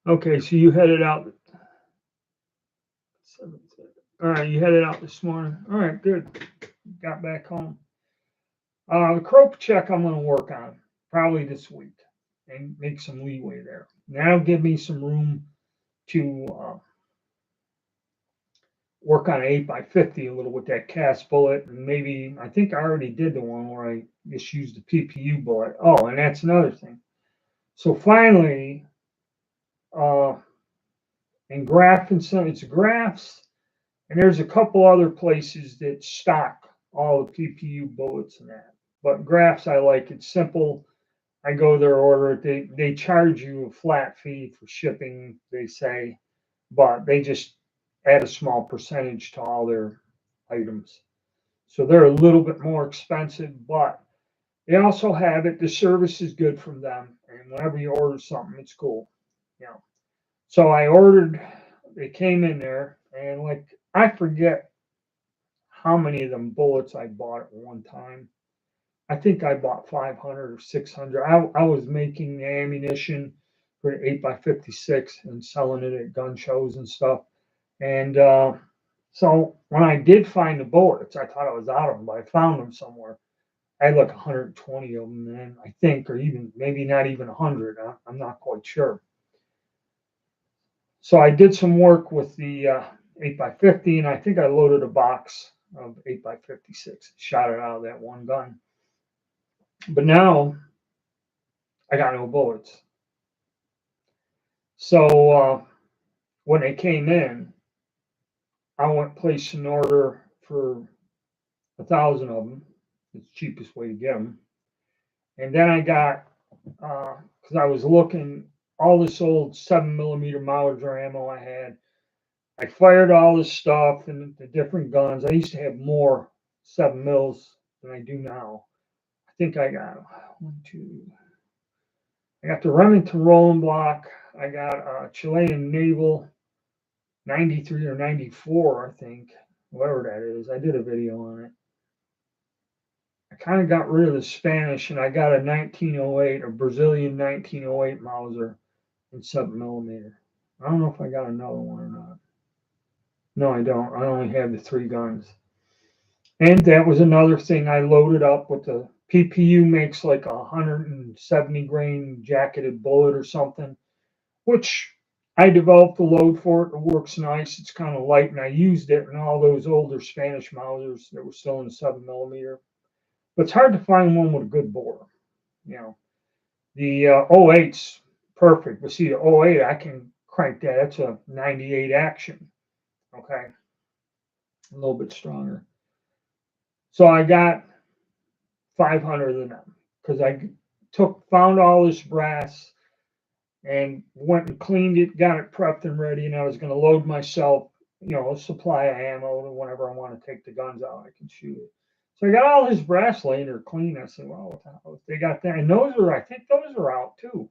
okay, so you headed out. All right, you headed out this morning. All right, good. Got back home. The Kropachek I'm going to work on probably this week and make some leeway there. That'll give me some room to work on an 8x50 a little with that cast bullet. And maybe, I think I already did the one where I just used the PPU bullet. Oh, and that's another thing. So finally, uh, in Graph and Son, it's Graphs, and there's a couple other places that stock all the PPU bullets and that. But Graphs I like. It's simple. I go there, order it. They charge you a flat fee for shipping, they say, but they just add a small percentage to all their items. So they're a little bit more expensive, but they also have it. The service is good from them, and whenever you order something, it's cool. You know. So I ordered. They came in there, and like I forget how many of them bullets I bought at one time. I think I bought 500 or 600. I was making the ammunition for 8x56 and selling it at gun shows and stuff. And so when I did find the bullets, I thought I was out of them, but I found them somewhere. I had like 120 of them, and I think, or even maybe not even 100. I'm not quite sure. So I did some work with the 8x50, and I think I loaded a box of 8x56, shot it out of that one gun. But now I got no bullets. So when they came in, I went placed an order for 1,000 of them. It's the cheapest way to get them. And then I got because I was looking all this old 7mm Mauser ammo I had. I fired all this stuff and the different guns. I used to have more 7mm than I do now. I think I got one, two. I got the Remington Rolling Block. I got Chilean Naval 93 or 94, I think, whatever that is. I did a video on it. I kind of got rid of the Spanish and I got a 1908, a Brazilian 1908 Mauser in 7mm. I don't know if I got another one or not. No, I don't. I only have the three guns. And that was another thing I loaded up with the PPU makes like a 170 grain jacketed bullet or something, which I developed the load for it. It works nice. It's kind of light, and I used it in all those older Spanish Mausers that were still in the 7mm. But it's hard to find one with a good bore. You know, the 08's perfect, but see the 08, I can crank that. That's a 98 action. Okay, a little bit stronger. So I got 500 of them because I found all this brass and went and cleaned it, got it prepped and ready, and I was going to load myself a supply of ammo to whenever I want to take the guns out, I can shoot it. So I got all his brass laying there clean. I said, well, what the hell? If they got that, and I think those are out too.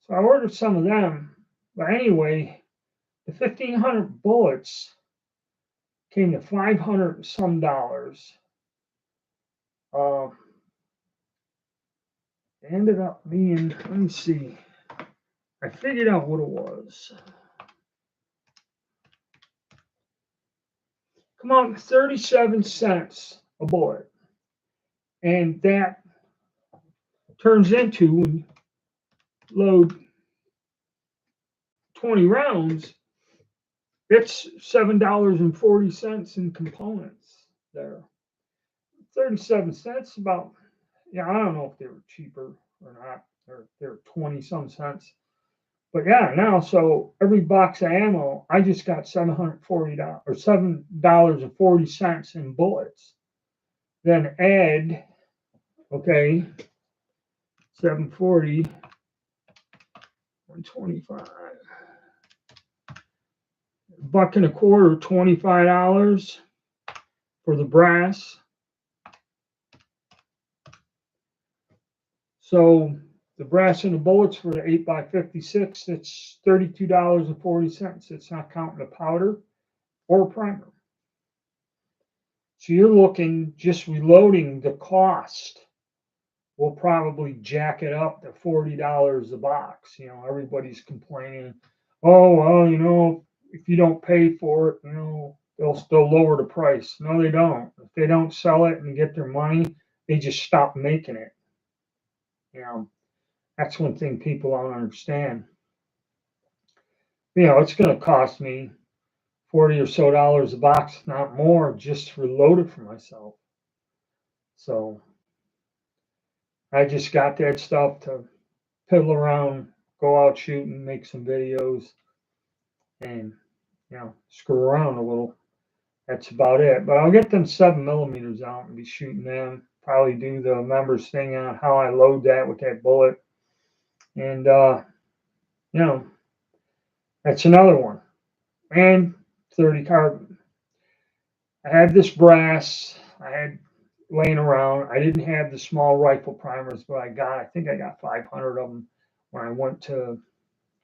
So I ordered some of them. But anyway, the 1,500 bullets came to 500 some dollars. Ended up being, let me see, I figured out what it was. Come on, 37 cents a bullet. And that turns into, when you load 20 rounds, it's $7.40 in components there. 37 cents, about, yeah, I don't know if they were cheaper or not, or they're 20 some cents. But yeah, now, so every box of ammo, I just got $740 or $7.40 in bullets. Then add, okay, 740, 125, $1.25, $25 for the brass. So the brass and the bullets for the 8x56, that's $32.40. It's not counting the powder or primer. So you're looking, just reloading, the cost will probably jack it up to $40 a box. Everybody's complaining, oh, well, if you don't pay for it, they'll still lower the price. No, they don't. If they don't sell it and get their money, they just stop making it. That's one thing people don't understand. It's going to cost me $40 or so a box, not more, just to reload it for myself. So I just got that stuff to piddle around, go out shooting, make some videos, and screw around a little. That's about it. But I'll get them 7mm out and be shooting them. Probably do the members thing on how I load that with that bullet. And that's another one. And 30 carbon. I had this brass I had laying around. I didn't have the small rifle primers, but I think I got 500 of them when I went to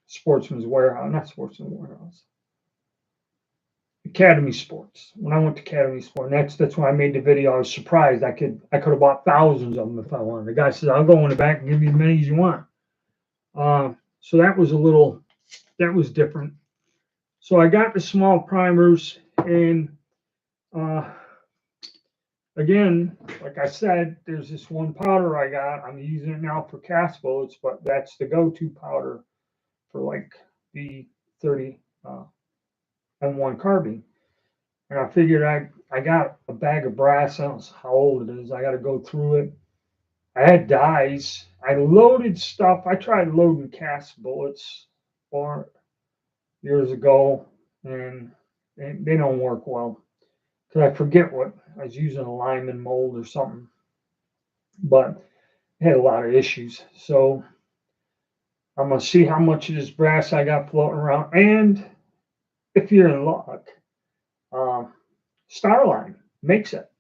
Sportsman's Warehouse, not Sportsman's Warehouse, Academy Sports. When I went to Academy Sports, that's when I made the video. I was surprised I could have bought thousands of them if I wanted. The guy says, I'll go in the back and give you as many as you want. So that was different. So I got the small primers, and again, like I said, there's this one powder I got. I'm using it now for cast bullets, but that's the go-to powder for like the 30 M1 carbine. And I figured I got a bag of brass. I don't know how old it is. I got to go through it. I had dies. I loaded stuff. I tried loading cast bullets years ago, and they don't work well. Because I forget what I was using, a Lyman mold or something, but it had a lot of issues. So I'm gonna see how much of this brass I got floating around, and if you're in luck, Starline makes it,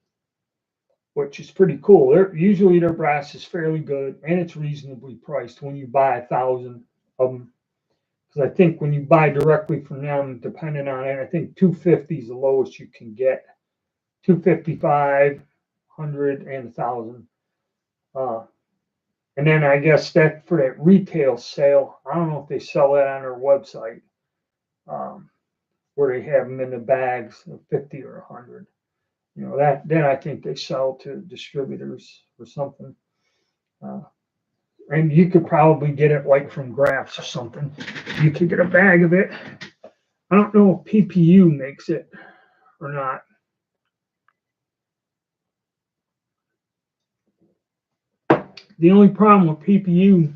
which is pretty cool. Usually their brass is fairly good, and it's reasonably priced when you buy 1,000 of them. Because I think when you buy directly from them, depending on it, I think 250 is the lowest you can get. 255, 100, and 1,000. And then I guess that for that retail sale, I don't know if they sell that on their website, where they have them in the bags of 50 or 100. That then I think they sell to distributors or something. And you could probably get it like from Graf's or something. You could get a bag of it. I don't know if PPU makes it or not. The only problem with PPU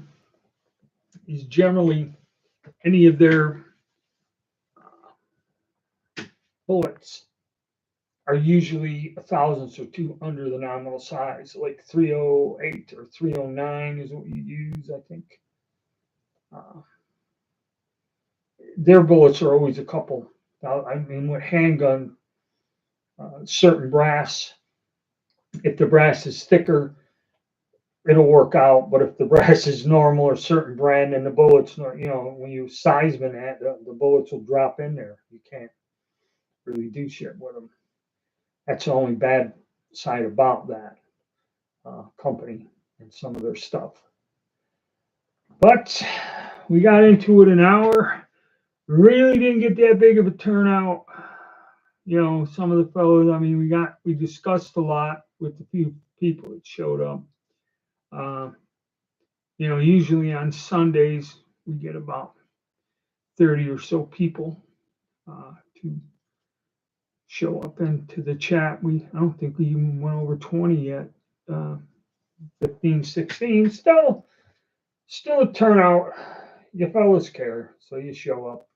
is generally any of their bullets are usually a thousandth or two under the nominal size, like 308 or 309 is what you use, I think. Their bullets are always a couple I mean, with handgun, certain brass, if the brass is thicker, it'll work out. But if the brass is normal or certain brand, and the bullets, when you seismic that, the bullets will drop in there. You can't really do shit with them. That's the only bad side about that company and some of their stuff. But we got into it an hour. Really didn't get that big of a turnout. Some of the fellows, I mean, we discussed a lot with the few people that showed up. Usually on Sundays, we get about 30 or so people to show up into the chat. I don't think we even went over 20 yet. 15, 16, still a turnout. You fellas care, so you show up.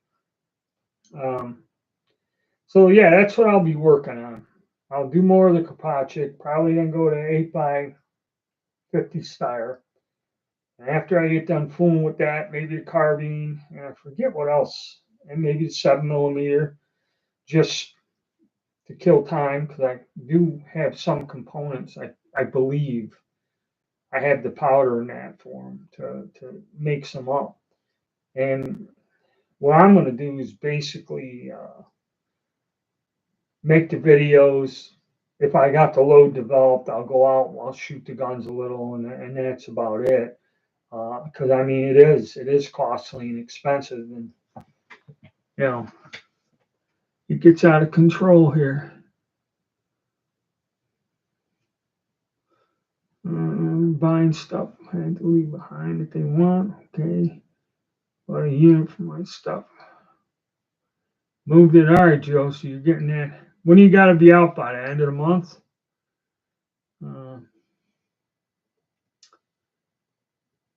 So yeah, that's what I'll be working on. I'll do more of the Kropatschek, probably then go to 8x50 Steyr. And after I get done fooling with that, maybe the carbine, and I forget what else, and maybe the 7mm, just to kill time, because I do have some components. I believe I have the powder in that for them to make some up. And what I'm going to do is basically make the videos. If I got the load developed, I'll go out and I'll shoot the guns a little, and that's about it. Because I mean, it is costly and expensive, and it gets out of control here. Buying stuff I had to leave behind that they want. Okay, bought a unit for my stuff. Moved it. All right, Joe. So you're getting that. When do you got to be out by the end of the month? The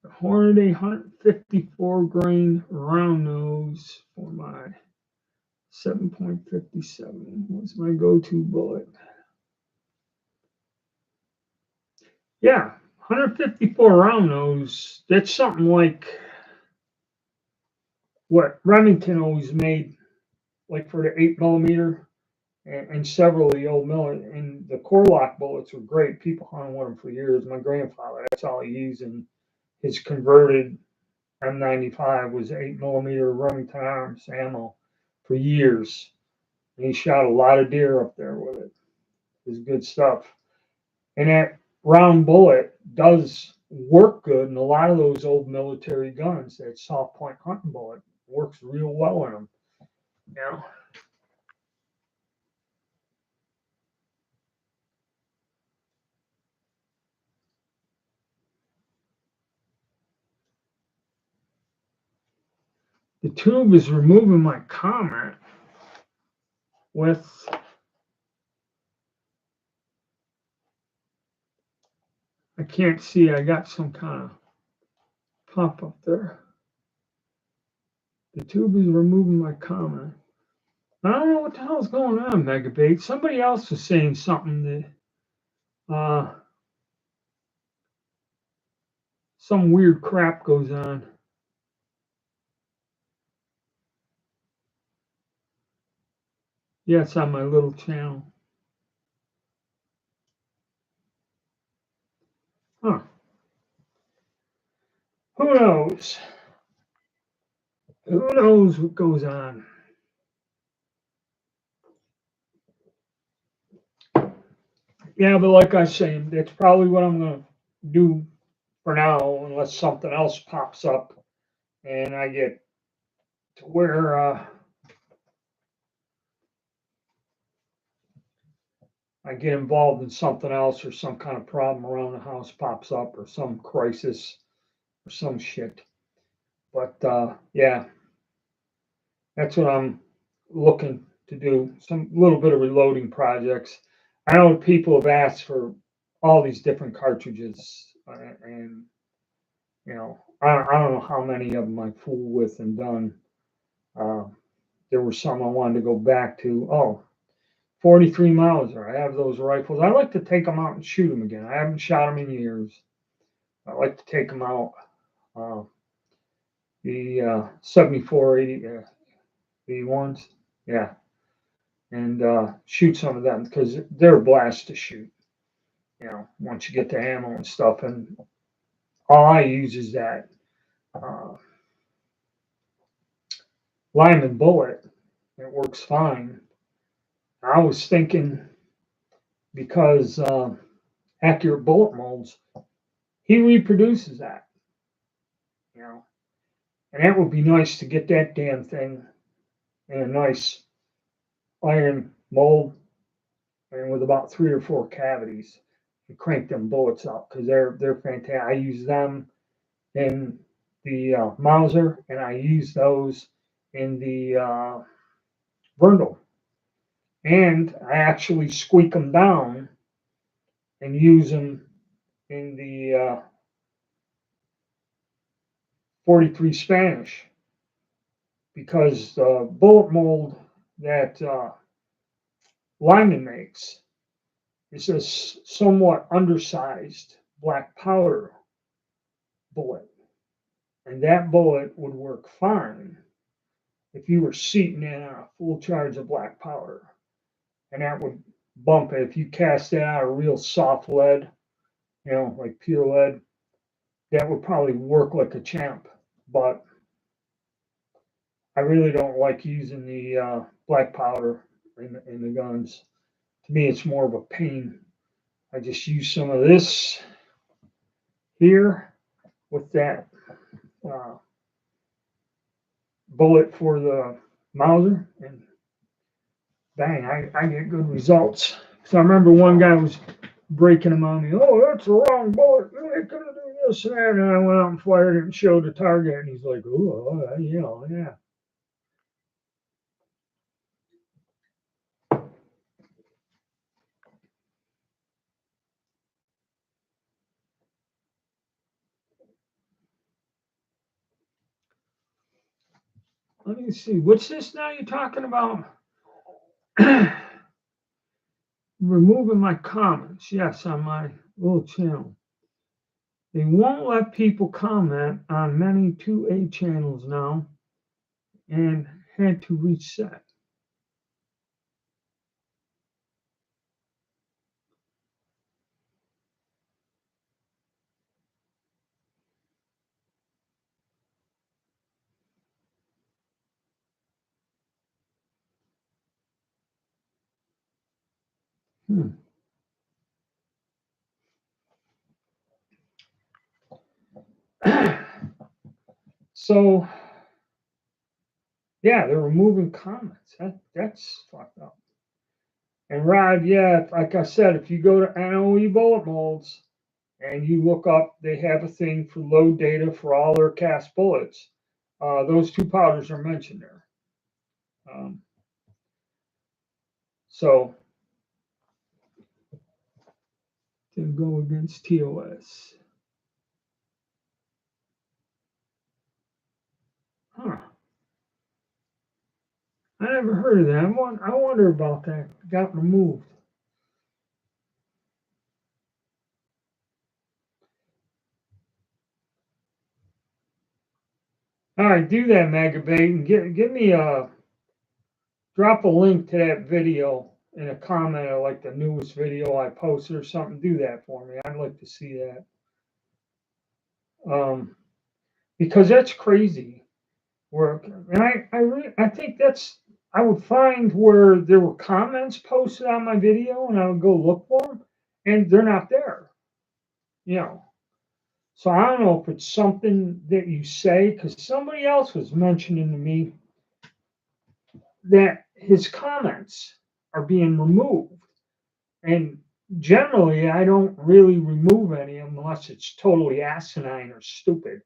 Hornady 154 grain round nose for my 7.57 was my go-to bullet. Yeah, 154 round nose. That's something like what Remington always made, like for the 8mm and several of the old Miller. And the Core-Lokt bullets were great. People hung with them for years. My grandfather, that's all he used. And his converted M95 was 8mm Remington Arms ammo for years. And he shot a lot of deer up there with it. It was good stuff. And that round bullet does work good in a lot of those old military guns. That soft point hunting bullet works real well in them. The tube is removing my comment with I can't see. I got some kind of pop up there. The tube is removing my comment. I don't know what the hell's going on, Megabait. Somebody else was saying something that some weird crap goes on. Yeah, it's on my little channel. Huh. Who knows? Who knows what goes on? Yeah, but like I say, that's probably what I'm going to do for now, unless something else pops up and I get to where I get involved in something else, or some kind of problem around the house pops up, or some crisis or some shit. But yeah, that's what I'm looking to do. Some little bit of reloading projects. I know people have asked for all these different cartridges, and I don't know how many of them I fooled with and done. There were some I wanted to go back to. Oh, 43 Mauser. I have those rifles. I like to take them out and shoot them again. I haven't shot them in years. I like to take them out. The 74, 80, 81s. Yeah, and shoot some of them because they're a blast to shoot. Once you get the ammo and stuff, and all I use is that uh, Lyman bullet. It works fine. I was thinking because Accurate Bullet Molds, he reproduces that, you know, and that would be nice to get that damn thing in a nice iron mold and with about 3 or 4 cavities and crank them bullets up because they're fantastic. I use them in the Mauser and I use those in the Brundle, and I actually squeak them down and use them in the 43 Spanish because the bullet mold that Lyman makes is a somewhat undersized black powder bullet. And that bullet would work fine if you were seating in on a full charge of black powder. And that would bump it. If you cast it out of real soft lead, like pure lead, that would probably work like a champ. But I really don't like using the black powder in the guns. To me, it's more of a pain. I just use some of this here with that uh, bullet for the Mauser, and bang, I get good results. So I remember one guy was breaking them on me. Oh, that's the wrong bullet. You ain't gonna do this and that. And I went out and fired it and showed the target, and he's like, "Oh, yeah." Let me see. What's this now you're talking about? Removing my comments. Yes, on my little channel. They won't let people comment on many 2A channels now and had to reset. Hmm. So, yeah, they're removing comments. That's fucked up. And Rod, yeah, like I said, if you go to NOE Bullet Molds and you look up, they have a thing for load data for all their cast bullets. Those 2 powders are mentioned there. Um, so, to go against TOS. Huh. I never heard of that. I wonder about that. Got removed. All right, do that, Megabait, and give me drop a link to that video in a comment of like the newest video I posted or something. Do that for me. I'd like to see that. Because that's crazy work. And I think I would find where there were comments posted on my video and I would go look for them and they're not there, you know. So I don't know if it's something that you say, because somebody else was mentioning to me that his comments are being removed. And generally, I don't really remove any of them unless it's totally asinine or stupid.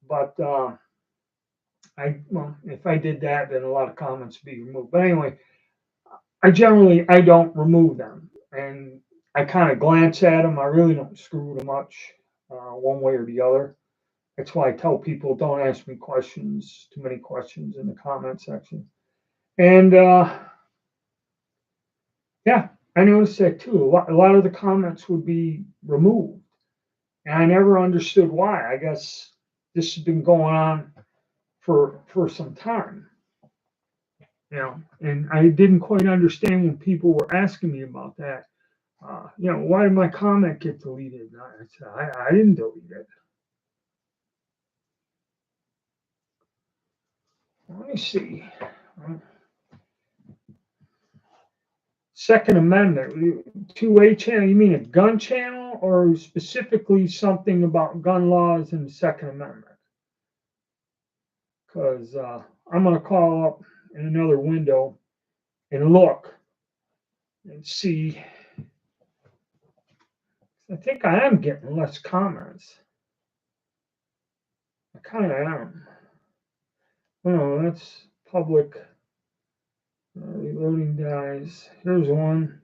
But well, if I did that, then a lot of comments would be removed. But anyway, I don't remove them, and I kind of glance at them. I really don't screw with them much, one way or the other. That's why I tell people don't ask me too many questions in the comment section. And yeah, I noticed that too. A lot of the comments would be removed, and I never understood why. I guess this has been going on for some time. you know, and I didn't quite understand when people were asking me about that. You know, why did my comment get deleted? And I said, I didn't delete it. Let me see. Second Amendment, 2A channel, you mean a gun channel or specifically something about gun laws and the Second Amendment? Because I'm going to call up in another window and look and see. I think I am getting less comments. I kind of am. Oh, that's public. Reloading dies. Here's one.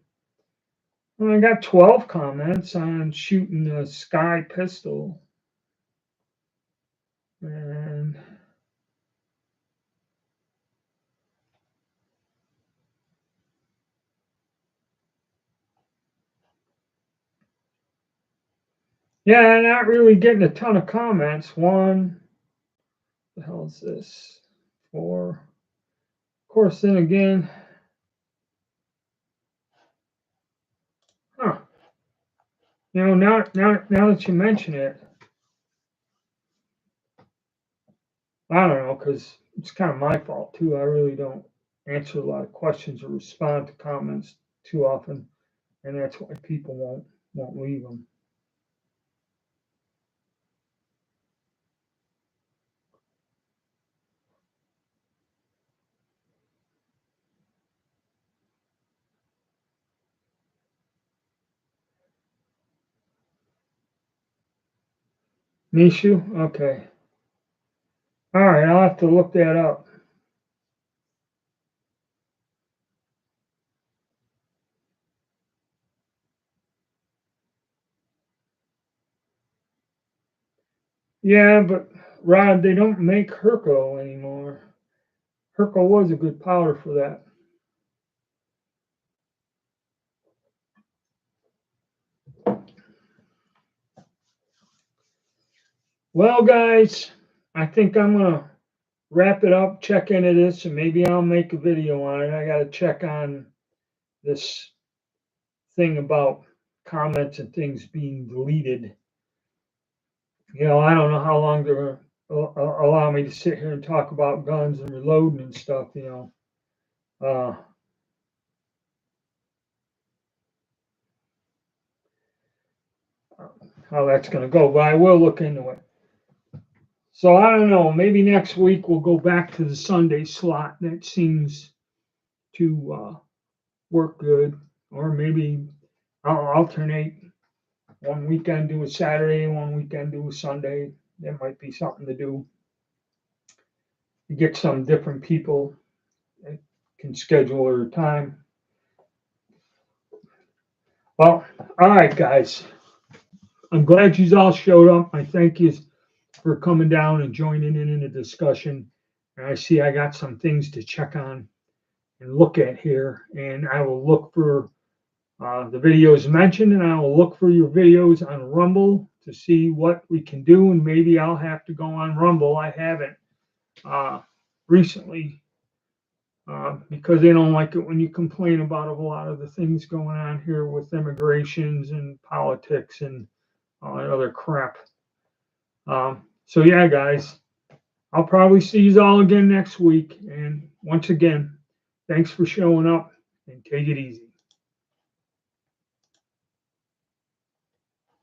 Well, I got 12 comments on shooting a Sky pistol. And yeah, not really getting a ton of comments. One, what the hell is this? 4. Of course, then again, huh? You know, now that you mention it, I don't know, because it's kind of my fault too. I really don't answer a lot of questions or respond to comments too often, and that's why people won't leave them. Nishu? Okay. All right, I'll have to look that up. Yeah, but Rod, they don't make Herco anymore. Herco was a good powder for that. Well, guys, I think I'm gonna wrap it up, check into this, and maybe I'll make a video on it. I gotta check on this thing about comments and things being deleted. You know, I don't know how long they're gonna allow me to sit here and talk about guns and reloading and stuff. You know, how that's gonna go, but I will look into it. So I don't know. Maybe next week we'll go back to the Sunday slot. That seems to work good. Or maybe I'll alternate. One weekend do a Saturday, one weekend do a Sunday. That might be something to do. You get some different people that can schedule their time. Well, all right, guys. I'm glad you all showed up. I thank you for coming down and joining in the discussion. And I see I got some things to check on and look at here. And I will look for the videos mentioned, and I will look for your videos on Rumble to see what we can do. And maybe I'll have to go on Rumble. I haven't recently because they don't like it when you complain about a lot of the things going on here with immigrations and politics and all that other crap. So yeah, guys, I'll probably see you all again next week. And once again, thanks for showing up and take it easy.